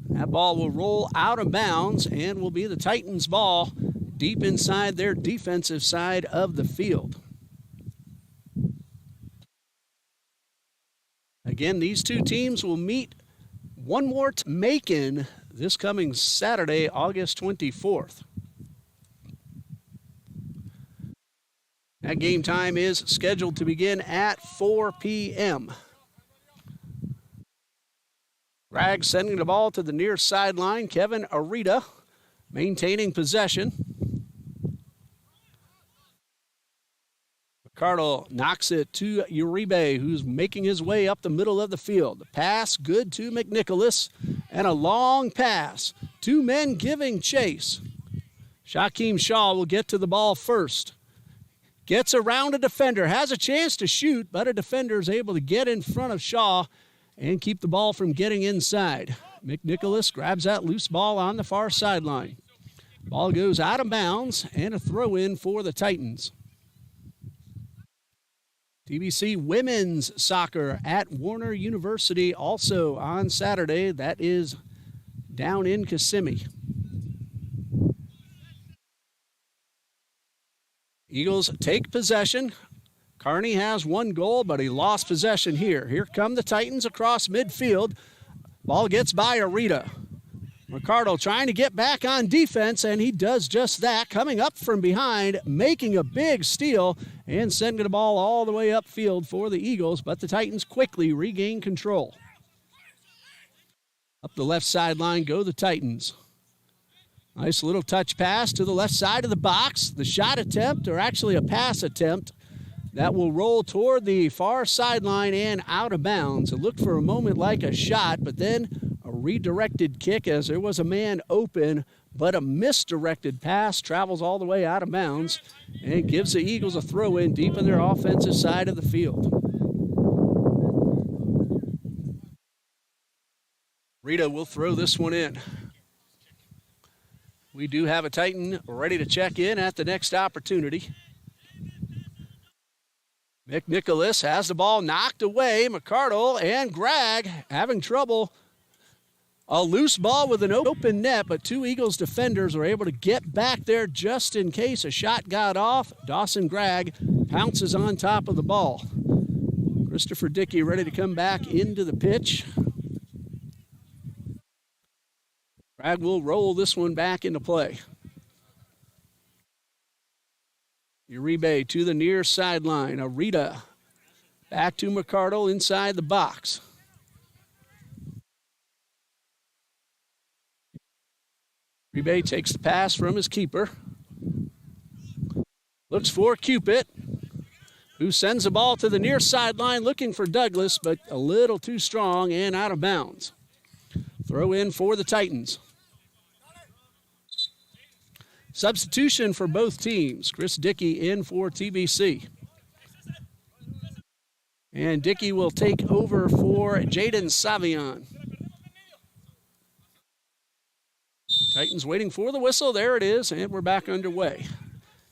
That ball will roll out of bounds and will be the Titans' ball deep inside their defensive side of the field. Again, these two teams will meet one more Macon this coming Saturday, August 24th. That game time is scheduled to begin at 4 p.m. Gregg sending the ball to the near sideline. Kevin Arita maintaining possession. Ricardo knocks it to Uribe, who's making his way up the middle of the field. The pass good to McNicholas, and a long pass. 2 men giving chase. Shaquem Shaw will get to the ball first. Gets around a defender, has a chance to shoot, but a defender is able to get in front of Shaw and keep the ball from getting inside. McNicholas grabs that loose ball on the far sideline. Ball goes out of bounds, and a throw-in for the Titans. TBC women's soccer at Warner University also on Saturday. That is down in Kissimmee. Eagles take possession. Carney has 1 goal, but he lost possession here. Here come the Titans across midfield. Ball gets by Arita. Ricardo trying to get back on defense, and he does just that, coming up from behind, making a big steal, and sending the ball all the way upfield for the Eagles, but the Titans quickly regain control. Up the left sideline go the Titans. Nice little touch pass to the left side of the box. The shot attempt, or actually a pass attempt, that will roll toward the far sideline and out of bounds. It looked for a moment like a shot, but then a redirected kick as there was a man open, but a misdirected pass travels all the way out of bounds and gives the Eagles a throw-in deep in their offensive side of the field. Rita will throw this one in. We do have a Titan ready to check in at the next opportunity. McNicholas has the ball knocked away. McCardle and Gregg having trouble. A loose ball with an open net, but 2 Eagles defenders were able to get back there just in case a shot got off. Dawson Gregg pounces on top of the ball. Christopher Dickey ready to come back into the pitch. Gregg will roll this one back into play. Uribe to the near sideline. Arita back to McCardle inside the box. Uribe takes the pass from his keeper. Looks for Cupid, who sends the ball to the near sideline looking for Douglas, but a little too strong and out of bounds. Throw in for the Titans. Substitution for both teams. Chris Dickey in for TBC. And Dickey will take over for Jaden Savion. Titans waiting for the whistle. There it is, and we're back underway.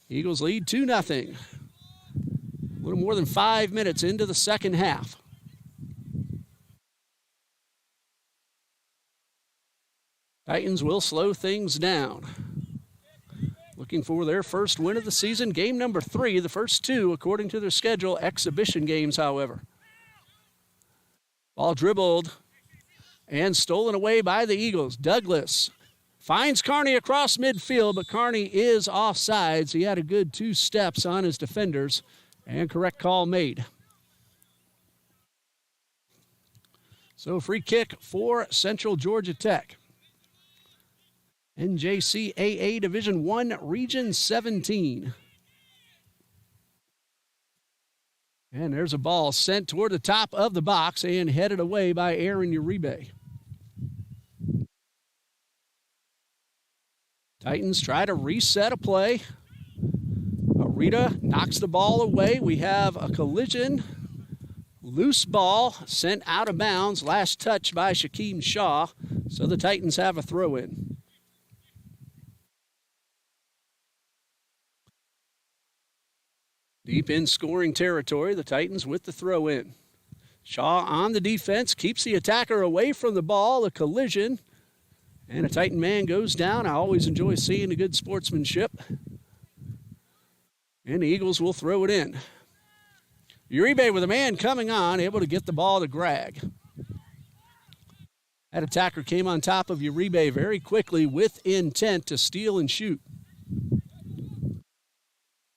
Eagles lead 2-0. A little more than 5 minutes into the second half. Titans will slow things down. Looking for their first win of the season. Game number 3, the first 2, according to their schedule, exhibition games, however. Ball dribbled and stolen away by the Eagles. Douglas finds Carney across midfield, but Carney is offsides. He had a good 2 steps on his defenders, and correct call made. So free kick for Central Georgia Tech. NJCAA Division I, Region 17. And there's a ball sent toward the top of the box and headed away by Aaron Uribe. Titans try to reset a play. Arita knocks the ball away. We have a collision. Loose ball sent out of bounds. Last touch by Shaquem Shaw. So the Titans have a throw-in. Deep in scoring territory, the Titans with the throw-in. Shaw on the defense, keeps the attacker away from the ball. A collision, and a Titan man goes down. I always enjoy seeing the good sportsmanship. And the Eagles will throw it in. Uribe with a man coming on, able to get the ball to Greg. That attacker came on top of Uribe very quickly with intent to steal and shoot.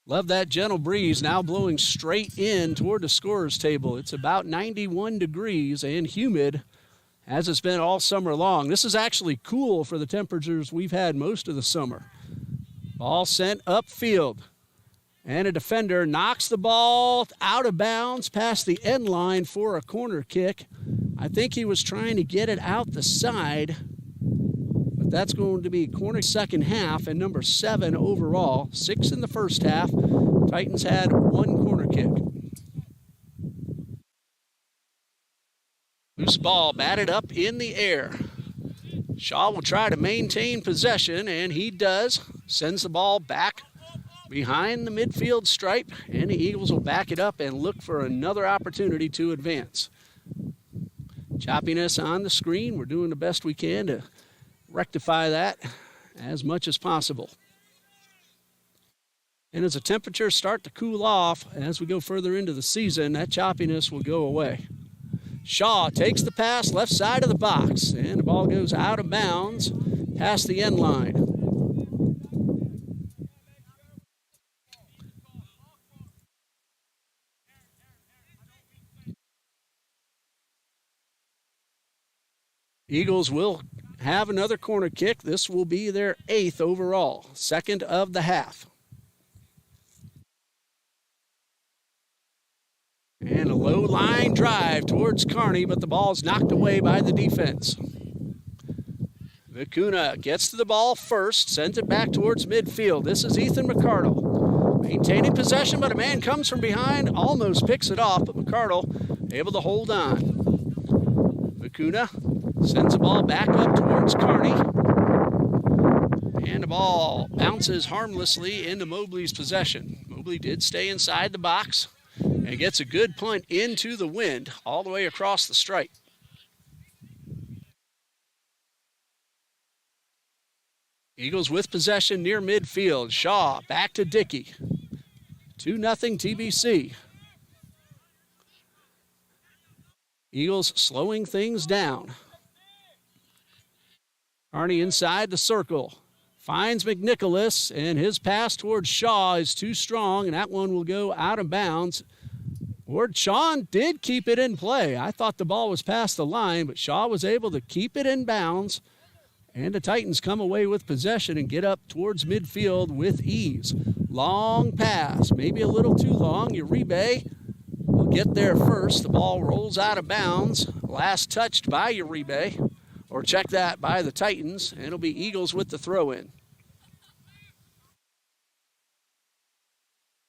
Love that gentle breeze now blowing straight in toward the scorer's table. It's about 91 degrees and humid, as it's been all summer long. This is actually cool for the temperatures we've had most of the summer. Ball sent upfield, and a defender knocks the ball out of bounds past the end line for a corner kick. I think he was trying to get it out the side, but that's going to be corner second half and number 7 overall. 6 in the first half. Titans had 1 corner kick. Loose ball batted up in the air. Shaw will try to maintain possession, and he does. Sends the ball back behind the midfield stripe, and the Eagles will back it up and look for another opportunity to advance. Choppiness on the screen. We're doing the best we can to rectify that as much as possible. And as the temperatures start to cool off as we go further into the season, that choppiness will go away. Shaw takes the pass left side of the box, and the ball goes out of bounds past the end line. Eagles will have another corner kick. This will be their 8th overall, 2nd of the half. And a low line drive towards Carney, but the ball's knocked away by the defense. Vicuna gets to the ball first, sends it back towards midfield. This is Ethan McCardle. Maintaining possession, but a man comes from behind, almost picks it off, but McCardle able to hold on. Vicuna sends the ball back up towards Carney. And the ball bounces harmlessly into Mobley's possession. Mobley did stay inside the box and gets a good punt into the wind all the way across the stripe. Eagles with possession near midfield. Shaw back to Dickey. 2-0 TBC. Eagles slowing things down. Carney inside the circle. Finds McNicholas, and his pass towards Shaw is too strong, and that one will go out of bounds. Ward Shaw did keep it in play. I thought the ball was past the line, but Shaw was able to keep it in bounds And the Titans come away with possession and get up towards midfield with ease. Long pass, maybe a little too long. Uribe will get there first. The ball rolls out of bounds. Last touched by Uribe, or check that, by the Titans. And it'll be Eagles with the throw-in.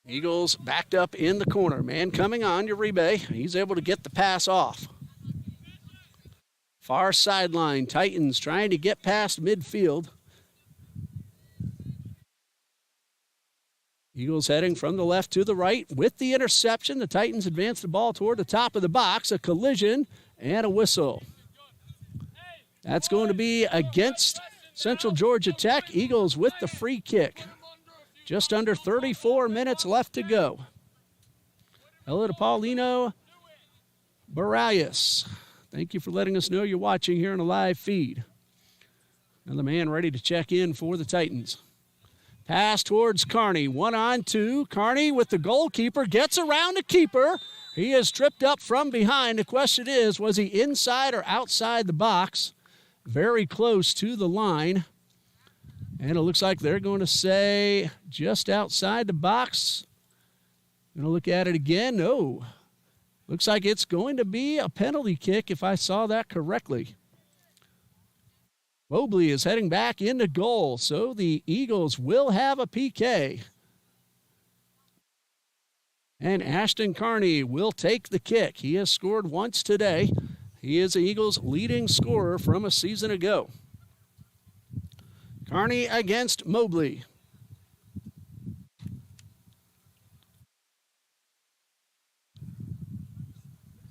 Eagles backed up in the corner. Man coming on, Uribe. He's able to get the pass off. Far sideline, Titans trying to get past midfield. Eagles heading from the left to the right with the interception. The Titans advance the ball toward the top of the box. A collision and a whistle. That's going to be against Central Georgia Tech. Eagles with the free kick. Just under 34 minutes left to go. Hello to Paulino Barayas. Thank you for letting us know you're watching here on a live feed. Another man ready to check in for the Titans. Pass towards Carney. 1-on-2. Carney with the goalkeeper. Gets around the keeper. He is tripped up from behind. The question is, was he inside or outside the box? Very close to the line. And it looks like they're going to say just outside the box. Going to look at it again. No. Looks like it's going to be a penalty kick if I saw that correctly. Mobley is heading back into goal, so the Eagles will have a PK. And Ashton Carney will take the kick. He has scored once today. He is the Eagles' leading scorer from a season ago. Carney against Mobley.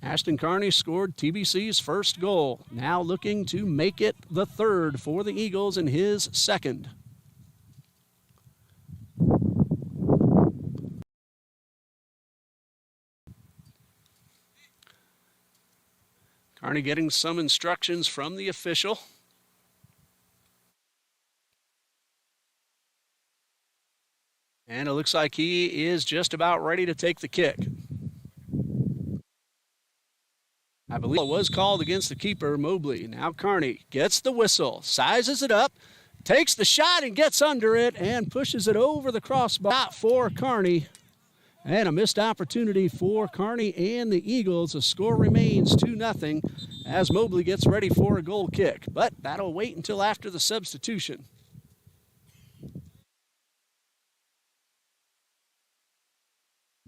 Ashton Carney scored TBC's first goal. Now looking to make it the third for the Eagles and his second. Carney getting some instructions from the official. And it looks like he is just about ready to take the kick. I believe it was called against the keeper, Mobley. Now Carney gets the whistle, sizes it up, takes the shot and gets under it and pushes it over the crossbar. Shot for Carney. And a missed opportunity for Carney and the Eagles. The score remains 2-0 as Mobley gets ready for a goal kick. But that'll wait until after the substitution.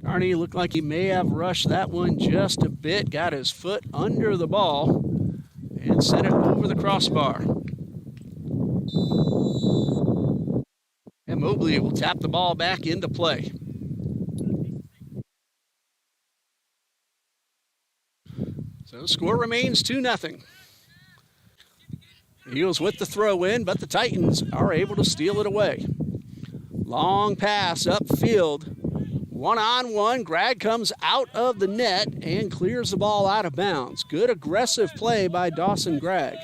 Carney looked like he may have rushed that one just a bit, got his foot under the ball, and sent it over the crossbar. And Mobley will tap the ball back into play. So the score remains 2-0. Eagles with the throw in, but the Titans are able to steal it away. Long pass upfield. 1-on-1, Greg comes out of the net and clears the ball out of bounds. Good aggressive play by Dawson Gregg.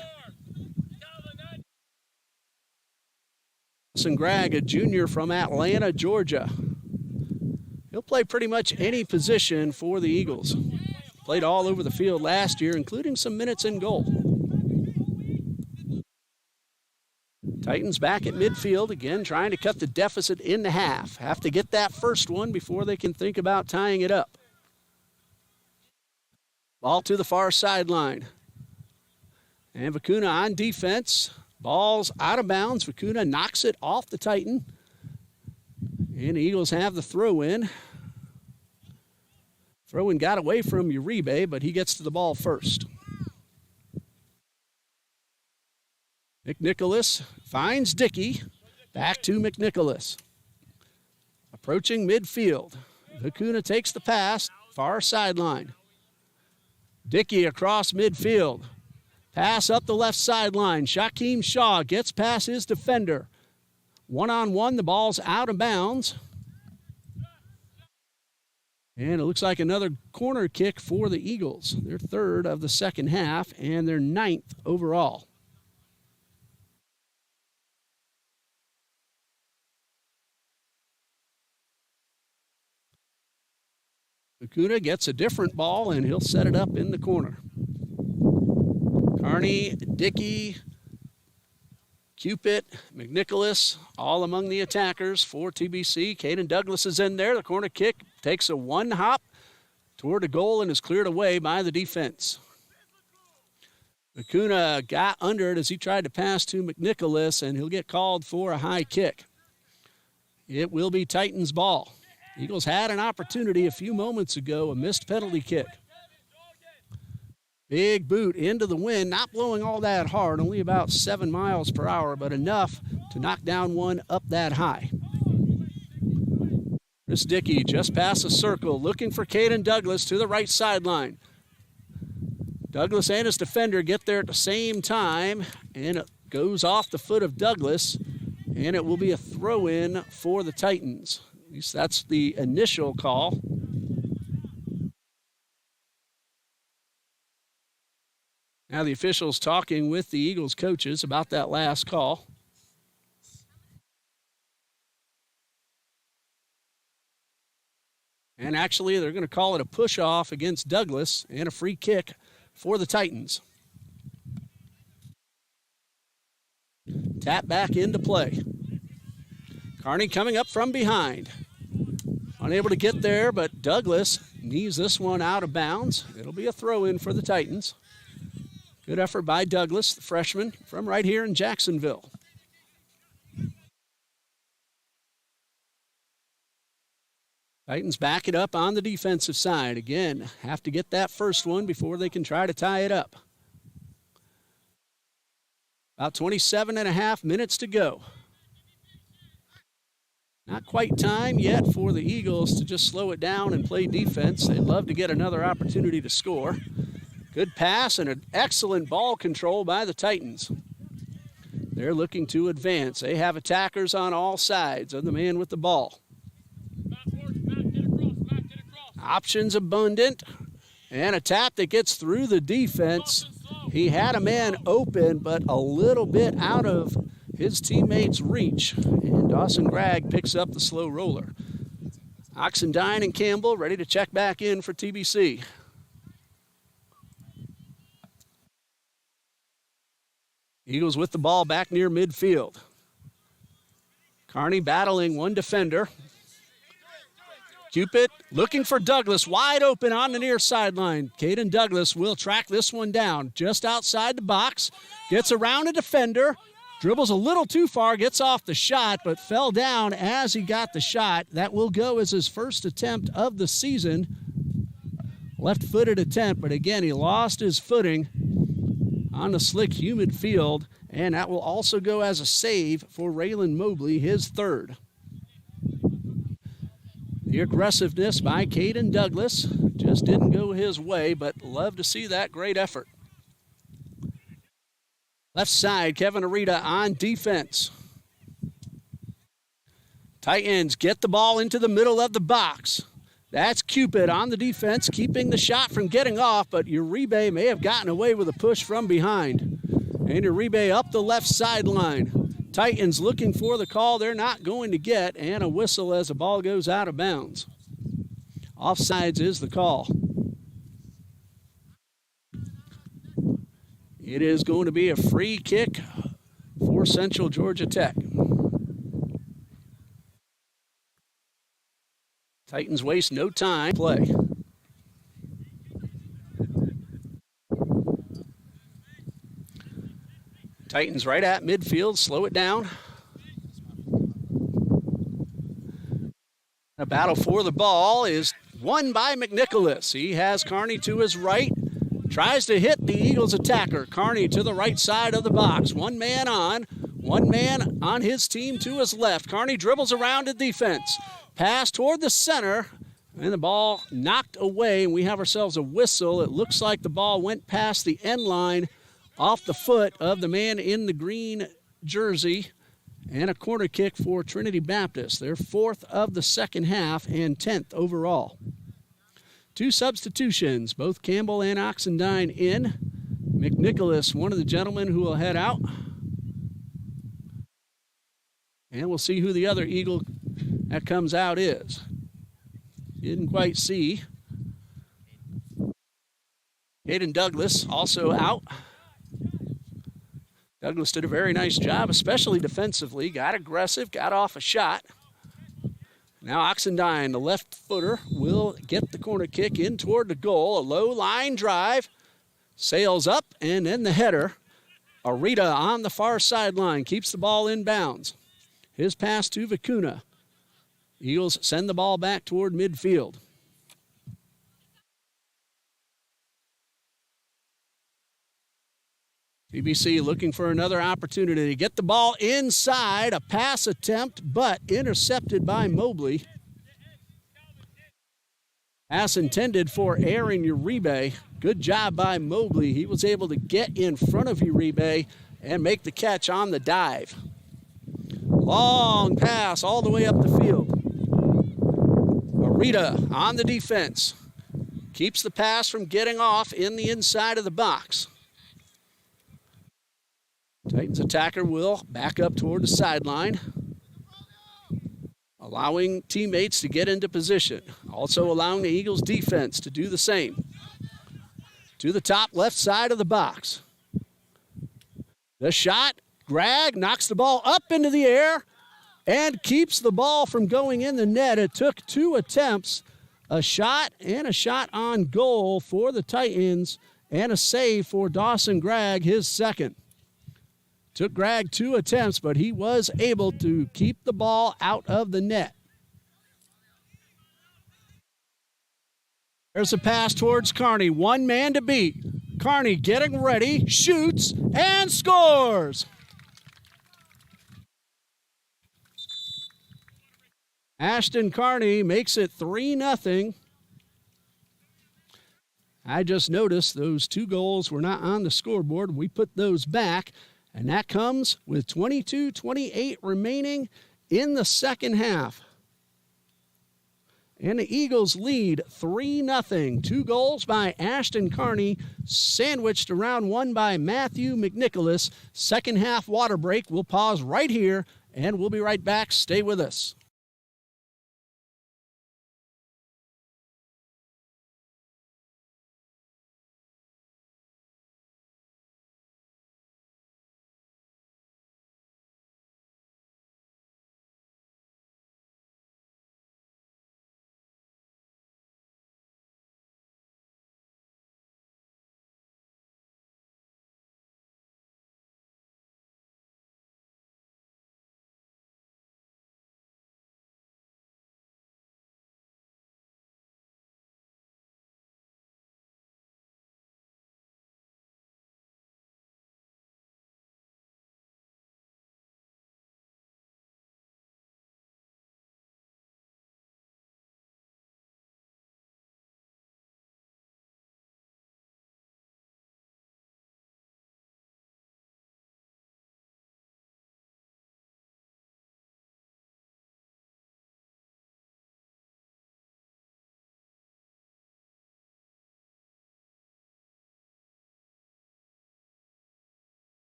Dawson Gregg, a junior from Atlanta, Georgia. He'll play pretty much any position for the Eagles. Played all over the field last year, including some minutes in goal. Titans back at midfield again, trying to cut the deficit into half. Have to get that first one before they can think about tying it up. Ball to the far sideline. And Vicuna on defense. Ball's out of bounds. Vicuna knocks it off the Titan. And the Eagles have the throw in. Throw-in got away from Uribe, but he gets to the ball first. McNicholas finds Dickey. Back to McNicholas. Approaching midfield. Vicuna takes the pass. Far sideline. Dickey across midfield. Pass up the left sideline. Shaquem Shaw gets past his defender. 1-on-1, the ball's out of bounds. And it looks like another corner kick for the Eagles. Their third of the second half and their 9th overall. Vicuna gets a different ball, and he'll set it up in the corner. Carney, Dickey, Cupid, McNicholas, all among the attackers for TBC. Caden Douglas is in there. The corner kick takes a one hop toward the goal and is cleared away by the defense. Acuna got under it as he tried to pass to McNicholas, and he'll get called for a high kick. It will be Titans' ball. Eagles had an opportunity a few moments ago, a missed penalty kick. Big boot into the wind, not blowing all that hard, only about 7 miles per hour, but enough to knock down one up that high. Chris Dickey just past the circle, looking for Caden Douglas to the right sideline. Douglas and his defender get there at the same time, and it goes off the foot of Douglas, and it will be a throw-in for the Titans. At least that's the initial call. Now the officials talking with the Eagles coaches about that last call. And actually, they're going to call it a push-off against Douglas and a free kick for the Titans. Tap back into play. Kearney coming up from behind. Unable to get there, but Douglas knees this one out of bounds. It'll be a throw-in for the Titans. Good effort by Douglas, the freshman from right here in Jacksonville. Titans back it up on the defensive side. Again, have to get that first one before they can try to tie it up. About 27 and a half minutes to go. Not quite time yet for the Eagles to just slow it down and play defense. They'd love to get another opportunity to score. Good pass and an excellent ball control by the Titans. They're looking to advance. They have attackers on all sides of the man with the ball. Options abundant, and a tap that gets through the defense. He had a man open, but a little bit out of his teammate's reach, and Dawson Gregg picks up the slow roller. Oxendine and Campbell ready to check back in for TBC. Eagles with the ball back near midfield. Kearney battling one defender. Cupid looking for Douglas, wide open on the near sideline. Caden Douglas will track this one down just outside the box. Gets around a defender, dribbles a little too far, gets off the shot, but fell down as he got the shot. That will go as his first attempt of the season. Left-footed attempt, but again, he lost his footing on the slick, humid field, and that will also go as a save for Raylan Mobley, his third. The aggressiveness by Caden Douglas just didn't go his way, but love to see that great effort. Left side, Kevin Arita on defense. Titans get the ball into the middle of the box. That's Cupid on the defense, keeping the shot from getting off, but Uribe may have gotten away with a push from behind. And Uribe up the left sideline. Titans looking for the call they're not going to get, and a whistle as the ball goes out of bounds. Offsides is the call. It is going to be a free kick for Central Georgia Tech. Titans waste no time. Play. Titans right at midfield. Slow it down. A battle for the ball is won by McNicholas. He has Kearney to his right. Tries to hit the Eagles attacker. Kearney to the right side of the box. One man on his team to his left. Kearney dribbles around the defense. Pass toward the center, and the ball knocked away, and we have ourselves a whistle. It looks like the ball went past the end line off the foot of the man in the green jersey, and a corner kick for Trinity Baptist. Their fourth of the second half and 10th overall. Two substitutions, both Campbell and Oxendine in. McNicholas, one of the gentlemen who will head out. And we'll see who the other Eagle that comes out is. Didn't quite see. Caden Douglas also out. Douglas did a very nice job, especially defensively. Got aggressive, got off a shot. Now Oxendine, the left footer, will get the corner kick in toward the goal. A low line drive. Sails up, and then the header. Arita on the far sideline keeps the ball in bounds. His pass to Vicuna. Eagles send the ball back toward midfield. TBC looking for another opportunity to get the ball inside. A pass attempt, but intercepted by Mobley. Pass intended for Aaron Uribe. Good job by Mobley. He was able to get in front of Uribe and make the catch on the dive. Long pass all the way up the field. Arita on the defense. Keeps the pass from getting off in the inside of the box. Titans attacker will back up toward the sideline, allowing teammates to get into position. Also allowing the Eagles defense to do the same. To the top left side of the box. The shot, Greg knocks the ball up into the air and keeps the ball from going in the net. It took 2 attempts, a shot and a shot on goal for the Titans, and a save for Dawson Gregg, his second. Took Gregg 2 attempts, but he was able to keep the ball out of the net. There's a pass towards Kearney. One man to beat. Kearney getting ready, shoots, and scores. Ashton Kearney makes it 3-0. I just noticed those 2 goals were not on the scoreboard. We put those back. And that comes with 22-28 remaining in the second half. And the Eagles lead 3-0. 2 goals by Ashton Kearney, sandwiched around one by Matthew McNicholas. Second half water break. We'll pause right here, and we'll be right back. Stay with us.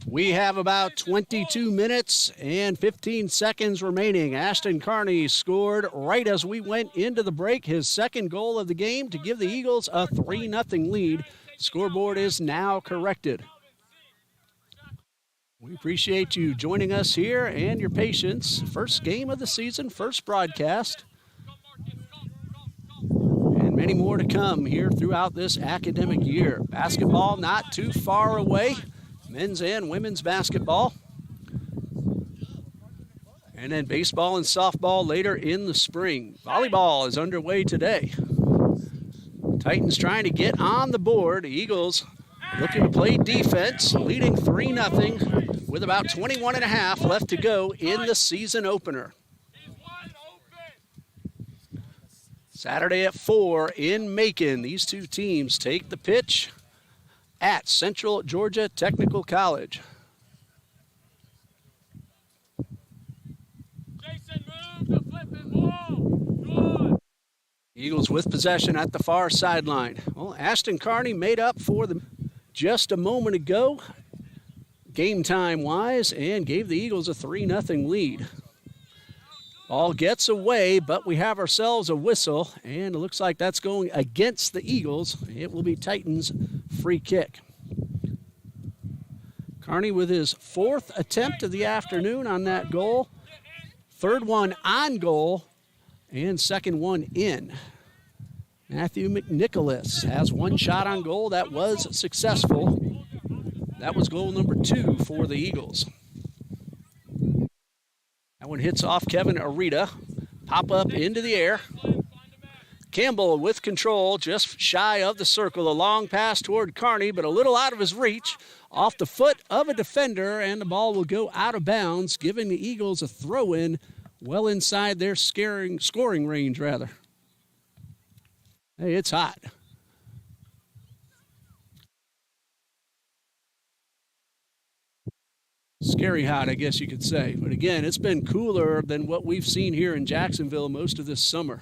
We have about 22 minutes and 15 seconds remaining. Ashton Carney scored right as we went into the break, his second goal of the game to give the Eagles a 3-0 lead. Scoreboard is now corrected. We appreciate you joining us here and your patience. First game of the season, first broadcast. And many more to come here throughout this academic year. Basketball not too far away. Men's and women's basketball. And then baseball and softball later in the spring. Volleyball is underway today. Titans trying to get on the board. Eagles looking to play defense, leading 3-0 with about 21 and a half left to go in the season opener. Saturday at 4 in Macon. These two teams take the pitch at Central Georgia Technical College. Jason, move the flipping ball. Good. Eagles with possession at the far sideline. Well, Ashton Carney made up for them just a moment ago, game time wise, and gave the Eagles a 3-0 lead. Ball gets away, but we have ourselves a whistle, and it looks like that's going against the Eagles. It will be Titans free kick. Carney with his fourth attempt of the afternoon on that goal. Third one on goal, and second one in. Matthew McNicholas has one shot on goal that was successful. That was goal number 2 for the Eagles. That one hits off Kevin Arita. Pop up into the air. Campbell with control, just shy of the circle. A long pass toward Carney, but a little out of his reach. Off the foot of a defender, and the ball will go out of bounds, giving the Eagles a throw-in well inside their scoring range, rather. Hey, it's hot. Scary hot, I guess you could say. But again, it's been cooler than what we've seen here in Jacksonville most of this summer.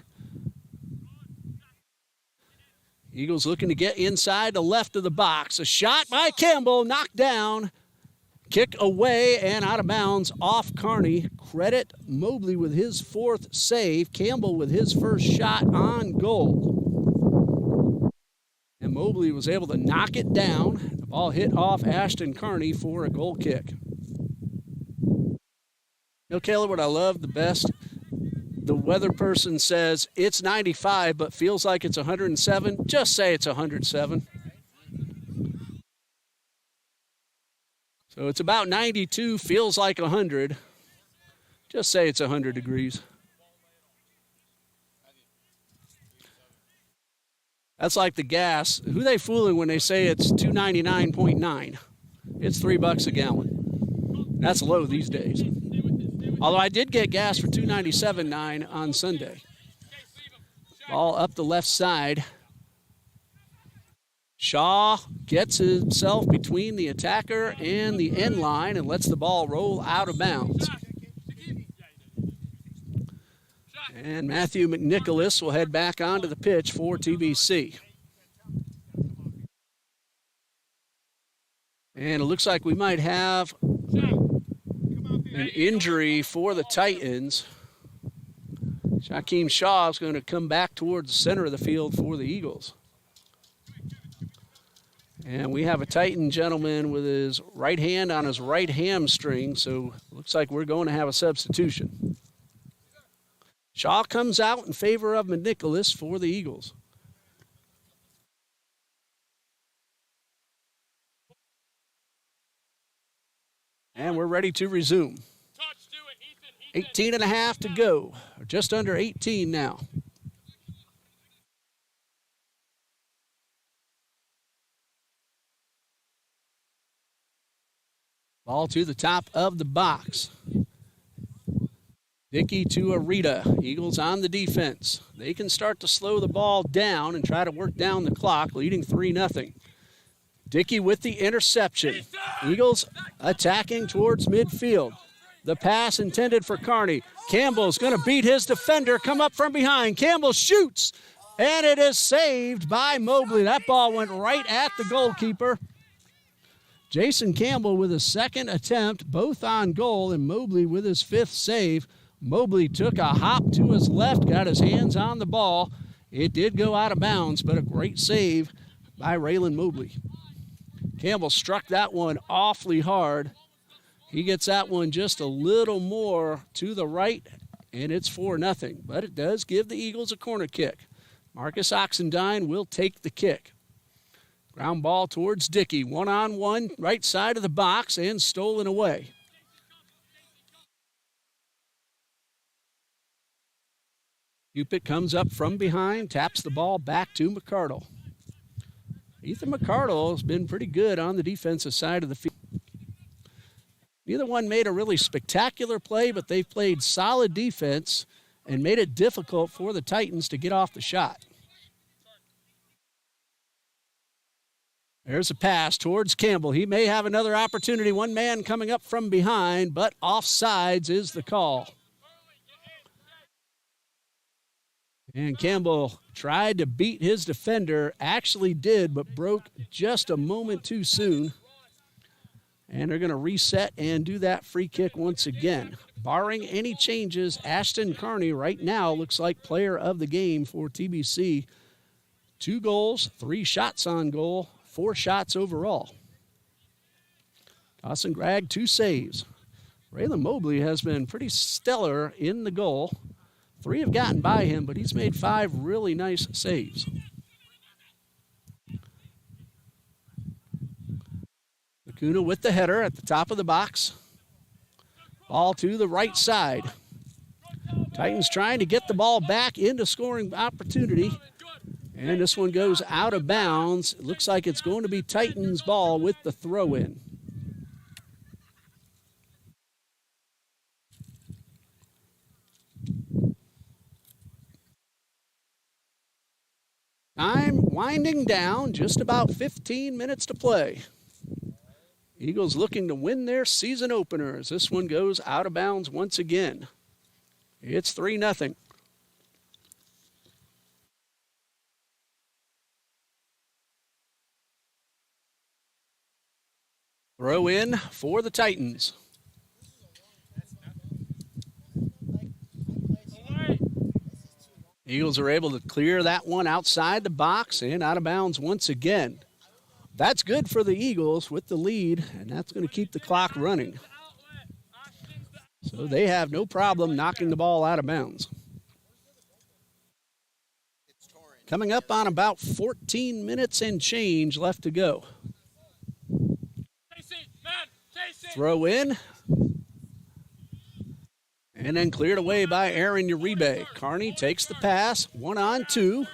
Eagles looking to get inside the left of the box. A shot by Campbell, knocked down. Kick away and out of bounds off Carney. Credit Mobley with his fourth save. Campbell with his first shot on goal. And Mobley was able to knock it down. The ball hit off Ashton Carney for a goal kick. You know, Kayla, what I love the best? The weather person says it's 95 but feels like it's 107. Just say it's 107. So it's about 92, feels like 100. Just say it's 100 degrees. That's like the gas. Who they fooling when they say it's 299.9? It's $3 a gallon. That's low these days. Although I did get gas for $2.97.9 on Sunday. Ball up the left side. Shaw gets himself between the attacker and the end line and lets the ball roll out of bounds. And Matthew McNicholas will head back onto the pitch for TBC. And it looks like we might have an injury for the Titans. Shaquem Shaw is going to come back towards the center of the field for the Eagles. And we have a Titan gentleman with his right hand on his right hamstring, so looks like we're going to have a substitution. Shaw comes out in favor of McNicholas for the Eagles. And we're ready to resume. 18 and a half to go, or just under 18 now. Ball to the top of the box. Dickey to Arita. Eagles on the defense. They can start to slow the ball down and try to work down the clock, leading 3-0. Dickey with the interception. Eagles attacking towards midfield. The pass intended for Carney. Campbell's going to beat his defender, come up from behind. Campbell shoots, and it is saved by Mobley. That ball went right at the goalkeeper. Jason Campbell with his second attempt, both on goal, and Mobley with his fifth save. Mobley took a hop to his left, got his hands on the ball. It did go out of bounds, but a great save by Raylan Mobley. Campbell struck that one awfully hard. He gets that one just a little more to the right, and it's 4-0. But it does give the Eagles a corner kick. Marcus Oxendine will take the kick. Ground ball towards Dickey. One-on-one, right side of the box, and stolen away. Cupid comes up from behind, taps the ball back to McCardle. Ethan McCardle has been pretty good on the defensive side of the field. Neither one made a really spectacular play, but they've played solid defense and made it difficult for the Titans to get off the shot. There's a pass towards Campbell. He may have another opportunity. One man coming up from behind, but offsides is the call. And Campbell tried to beat his defender, actually did, but broke just a moment too soon. And they're going to reset and do that free kick once again. Barring any changes, Ashton Carney right now looks like player of the game for TBC. 2 goals, 3 shots on goal, 4 shots overall. Dawson Gregg, 2 saves. Raylan Mobley has been pretty stellar in the goal. 3 have gotten by him, but he's made 5 really nice saves. Acuna with the header at the top of the box. Ball to the right side. Titans trying to get the ball back into scoring opportunity. And this one goes out of bounds. It looks like it's going to be Titans' ball with the throw-in. Time winding down, just about 15 minutes to play. Eagles looking to win their season openers. This one goes out of bounds once again. It's 3-0. Throw in for the Titans. Eagles are able to clear that one outside the box and out of bounds once again. That's good for the Eagles with the lead, and that's going to keep the clock running. So they have no problem knocking the ball out of bounds. Coming up on about 14 minutes and change left to go. Throw in. And then cleared away by Aaron Uribe. Carney takes the pass, 1-on-2.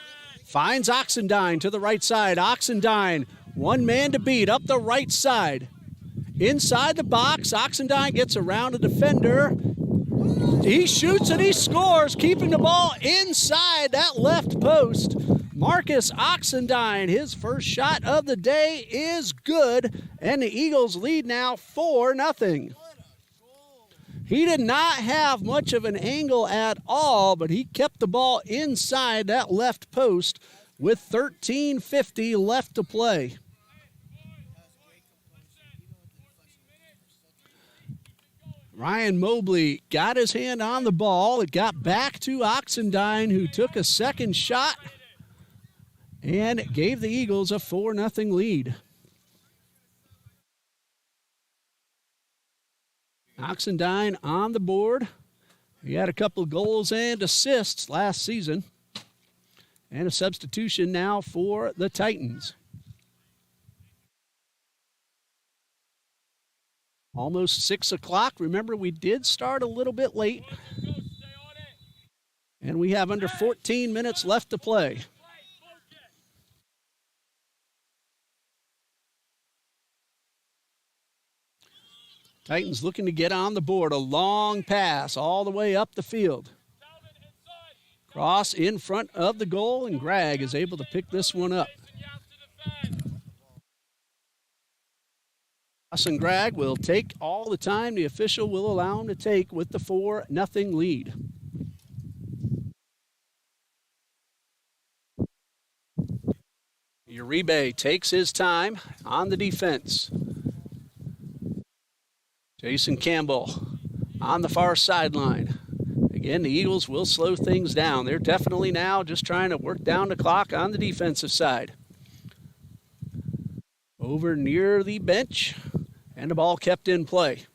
Finds Oxendine to the right side. Oxendine, one man to beat up the right side. Inside the box, Oxendine gets around a defender. He shoots and he scores, keeping the ball inside that left post. Marcus Oxendine, his first shot of the day is good, and the Eagles lead now 4-0. He did not have much of an angle at all, but he kept the ball inside that left post with 13:50 left to play. Ryan Mobley got his hand on the ball. It got back to Oxendine, who took a second shot and gave the Eagles a 4-0 lead. Oxendine on the board. He had a couple of goals and assists last season. And a substitution now for the Titans. Almost 6 o'clock. Remember, we did start a little bit late. And we have under 14 minutes left to play. Titans looking to get on the board. A long pass all the way up the field. Cross in front of the goal, and Gregg is able to pick this one up. Dawson Gregg will take all the time the official will allow him to take with the 4-0 lead. Uribe takes his time on the defense. Jason Campbell on the far sideline. Again, the Eagles will slow things down. They're definitely now just trying to work down the clock on the defensive side. Over near the bench, and the ball kept in play.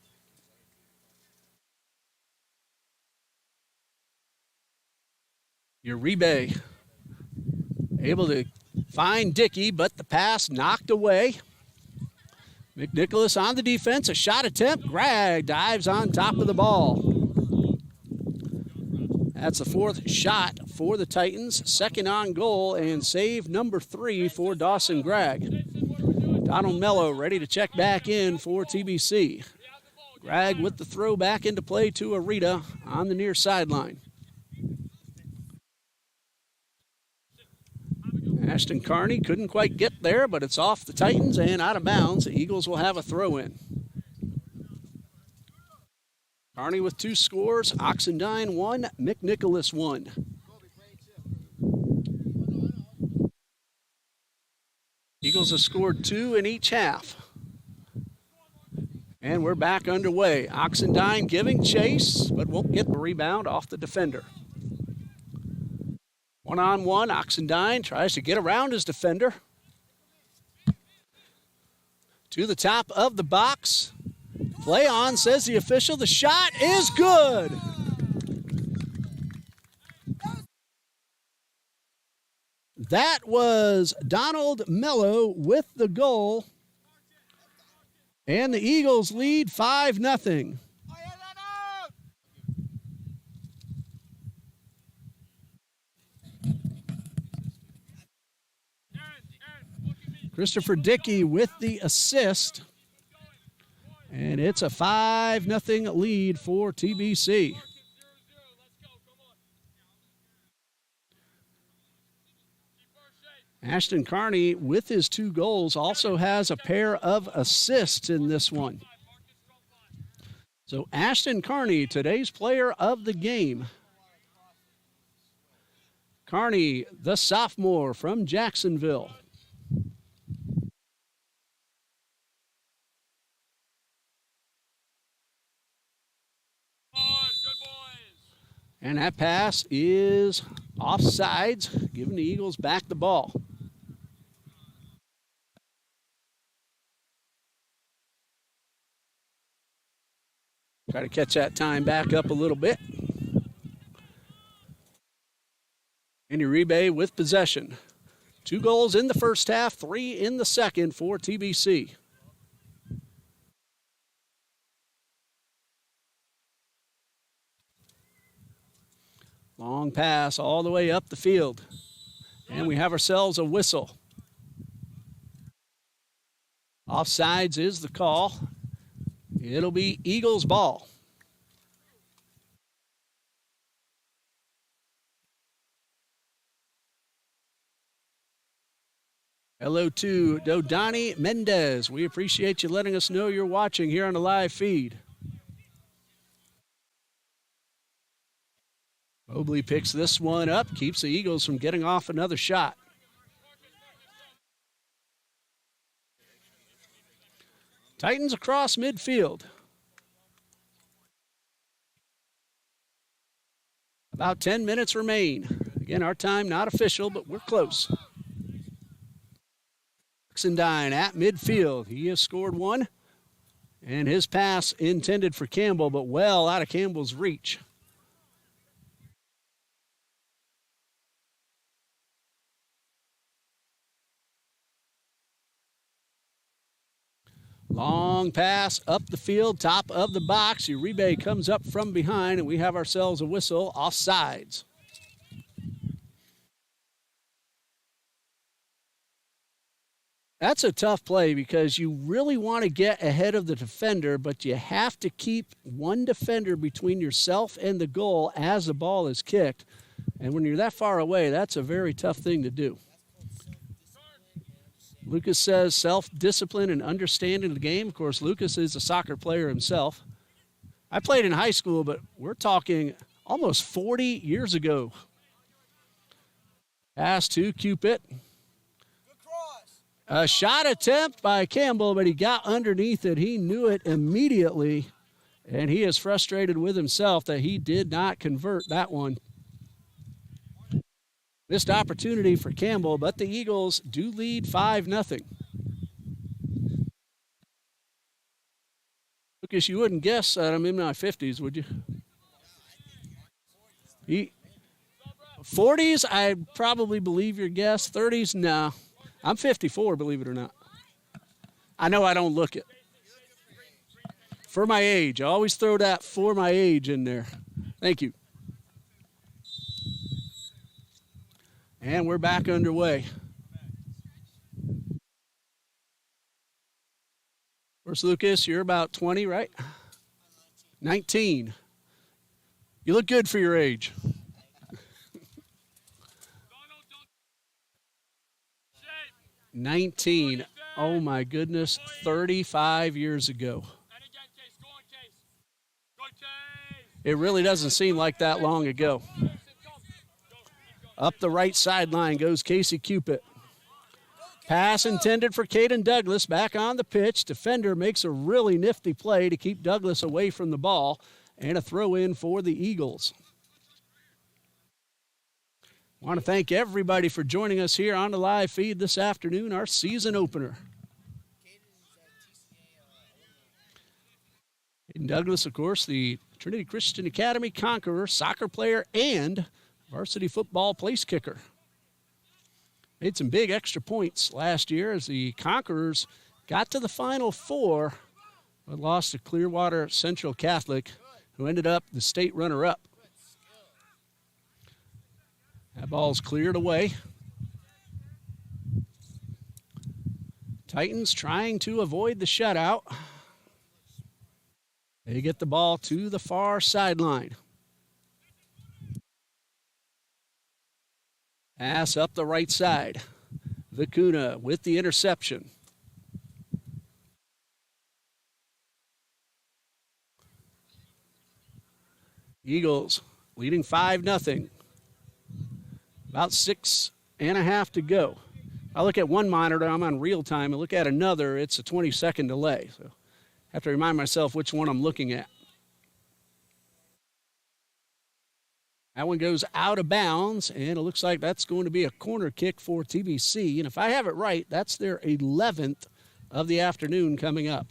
Uribe able to find Dickey, but the pass knocked away. McNicholas on the defense, a shot attempt. Greg dives on top of the ball. That's the fourth shot for the Titans. Second on goal and save number 3 for Dawson Gregg. Donald Mello ready to check back in for TBC. Gregg with the throw back into play to Arita on the near sideline. Ashton Carney couldn't quite get there, but it's off the Titans and out of bounds. The Eagles will have a throw in. Carney with 2 scores, Oxendine 1, McNicholas 1. Eagles have scored 2 in each half. And we're back underway. Oxendine giving chase, but won't get the rebound off the defender. 1-on-1, Oxendine tries to get around his defender. To the top of the box. Play on, says the official. The shot is good. That was Donald Mello with the goal. And the Eagles lead 5-0. Christopher Dickey with the assist. And it's a 5-0 lead for TBC. Ashton Carney, with his 2 goals, also has a pair of assists in this one. So Ashton Carney, today's player of the game. Carney, the sophomore from Jacksonville. And that pass is offsides, giving the Eagles back the ball. Try to catch that time back up a little bit. And Uribe with possession. 2 goals in the first half, 3 in the second for TBC. Long pass all the way up the field. And we have ourselves a whistle. Offsides is the call. It'll be Eagles ball. Hello to Dodani Mendez. We appreciate you letting us know you're watching here on the live feed. Mobley picks this one up, keeps the Eagles from getting off another shot. Titans across midfield. About 10 minutes remain. Again, our time not official, but we're close. Oxendine at midfield. He has scored 1. And his pass intended for Campbell, but well out of Campbell's reach. Long pass up the field, top of the box. Uribe comes up from behind, and we have ourselves a whistle offsides. That's a tough play because you really want to get ahead of the defender, but you have to keep one defender between yourself and the goal as the ball is kicked. And when you're that far away, that's a very tough thing to do. Lucas says self-discipline and understanding the game. Of course, Lucas is a soccer player himself. I played in high school, but we're talking almost 40 years ago. Pass to Cupid. A shot attempt by Campbell, but he got underneath it. He knew it immediately. And he is frustrated with himself that he did not convert that one. Missed opportunity for Campbell, but the Eagles do lead 5-0. Lucas, you wouldn't guess that I'm in my 50s, would you? 40s, I'd probably believe your guess. 30s, no. I'm 54, believe it or not. I know I don't look it. For my age. I always throw that for my age in there. Thank you. And we're back underway. Of course, Lucas, you're about 20, right? 19. You look good for your age. 19. Oh, my goodness. 35 years ago. It really doesn't seem like that long ago. Up the right sideline goes Casey Cupid. Pass intended for Caden Douglas back on the pitch. Defender makes a really nifty play to keep Douglas away from the ball, and a throw in for the Eagles. I want to thank everybody for joining us here on the live feed this afternoon, our season opener. Caden Douglas, of course, the Trinity Christian Academy Conqueror, soccer player, and varsity football place kicker. Made some big extra points last year as the Conquerors got to the Final Four, but lost to Clearwater Central Catholic, who ended up the state runner-up. That ball's cleared away. Titans trying to avoid the shutout. They get the ball to the far sideline. Pass up the right side. Vicuna with the interception. Eagles leading 5-0. About 6.5 to go. I look at one monitor, I'm on real time. I look at another, it's a 20-second delay. So I have to remind myself which one I'm looking at. That one goes out of bounds, and it looks like that's going to be a corner kick for TBC. And if I have it right, that's their 11th of the afternoon coming up.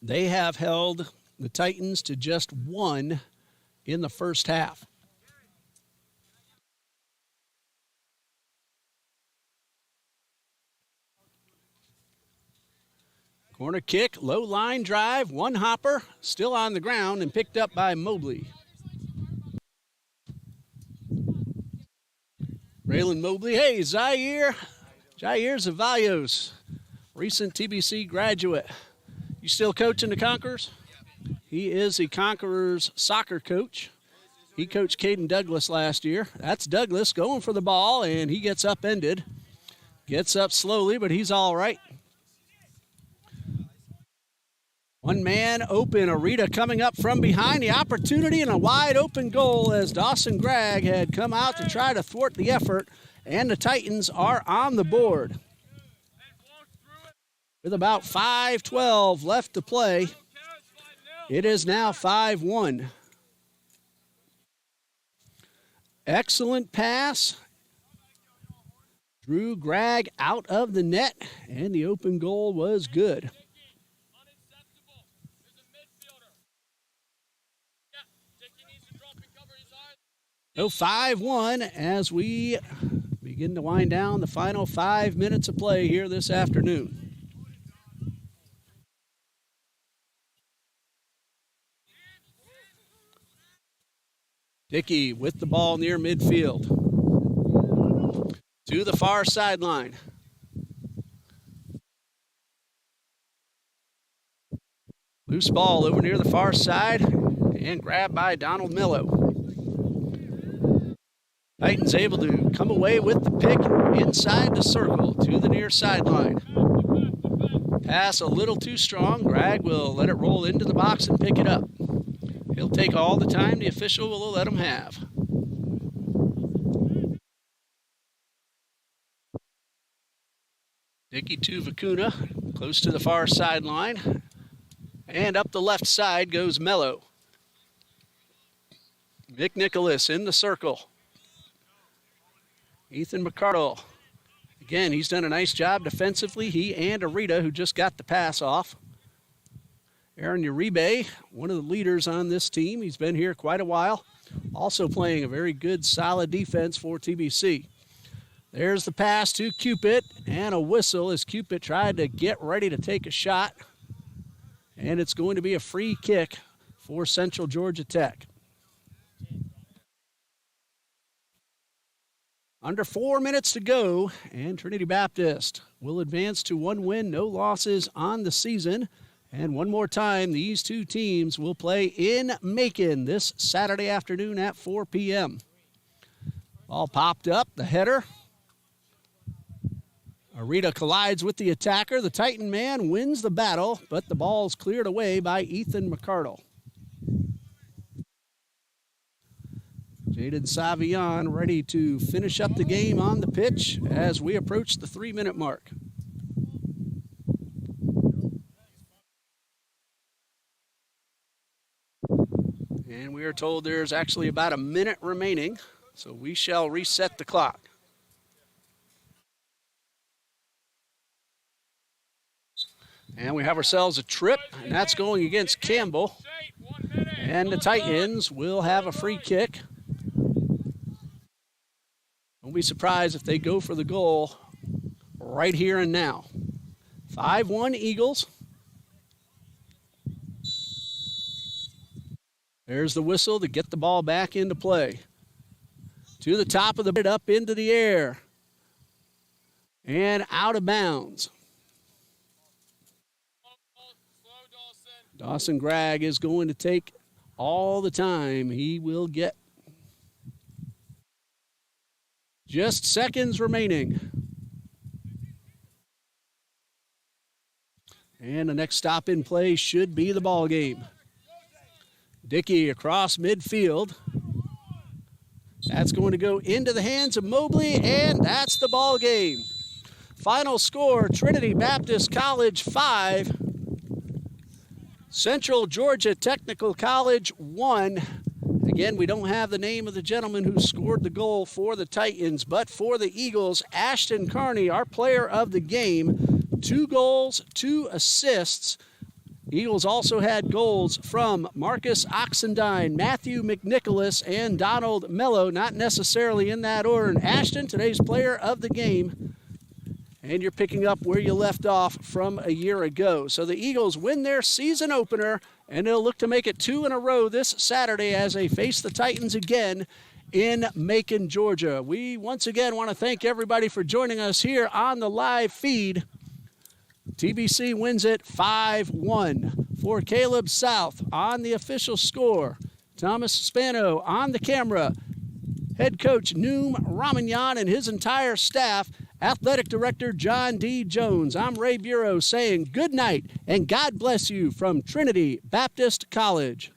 They have held the Titans to just one in the first half. Corner kick, low line drive, one hopper, still on the ground and picked up by Mobley. Braylon Mobley, hey, Zaire Zavalios, recent TBC graduate. You still coaching the Conquerors? He is the Conquerors soccer coach. He coached Caden Douglas last year. That's Douglas going for the ball, and he gets upended. Gets up slowly, but he's all right. One man open, Arita coming up from behind. The opportunity and a wide open goal as Dawson Gregg had come out to try to thwart the effort, and the Titans are on the board. With about 5:12 left to play, it is now 5-1. Excellent pass. Drew Gregg out of the net, and the open goal was good. So 5-1 as we begin to wind down the final 5 minutes of play here this afternoon. Dickey with the ball near midfield. To the far sideline. Loose ball over near the far side and grabbed by Donald Millo. Titans able to come away with the pick inside the circle to the near sideline. Pass a little too strong. Gregg will let it roll into the box and pick it up. He'll take all the time the official will let him have. Dickey to Vicuna, close to the far sideline. And up the left side goes Mello. McNicholas in the circle. Ethan McCardle. Again, he's done a nice job defensively. He and Arita, who just got the pass off. Aaron Uribe, one of the leaders on this team. He's been here quite a while. Also playing a very good, solid defense for TBC. There's the pass to Cupid, and a whistle as Cupid tried to get ready to take a shot. And it's going to be a free kick for Central Georgia Tech. Under 4 minutes to go, and Trinity Baptist will advance to 1 win, no losses on the season. And one more time, these two teams will play in Macon this Saturday afternoon at 4 p.m. Ball popped up, the header. Arita collides with the attacker. The Titan man wins the battle, but the ball's cleared away by Ethan McCardle. Jaden Savion ready to finish up the game on the pitch as we approach the 3-minute mark. And we are told there's actually about a minute remaining, so we shall reset the clock. And we have ourselves a trip, and that's going against Campbell. And the Titans will have a free kick. Don't be surprised if they go for the goal right here and now. 5-1 Eagles. There's the whistle to get the ball back into play. To the top of the bit, up into the air. And out of bounds. Dawson Gregg is going to take all the time he will get. Just seconds remaining. And the next stop in play should be the ball game. Dickey across midfield. That's going to go into the hands of Mobley, and that's the ball game. Final score, Trinity Baptist College 5. Central Georgia Technical College 1. Again, we don't have the name of the gentleman who scored the goal for the Titans, but for the Eagles, Ashton Carney, our player of the game, 2 goals, 2 assists. Eagles also had goals from Marcus Oxendine, Matthew McNicholas, and Donald Mello, not necessarily in that order. And Ashton, today's player of the game. And you're picking up where you left off from a year ago. So the Eagles win their season opener, and they'll look to make it 2 in a row this Saturday as they face the Titans again in Macon, Georgia. We once again want to thank everybody for joining us here on the live feed. TBC wins it 5-1. For Caleb South on the official score. Thomas Spano on the camera. Head coach Noom Ramanyan and his entire staff. Athletic Director John D. Jones. I'm Ray Bureau saying good night and God bless you from Trinity Baptist College.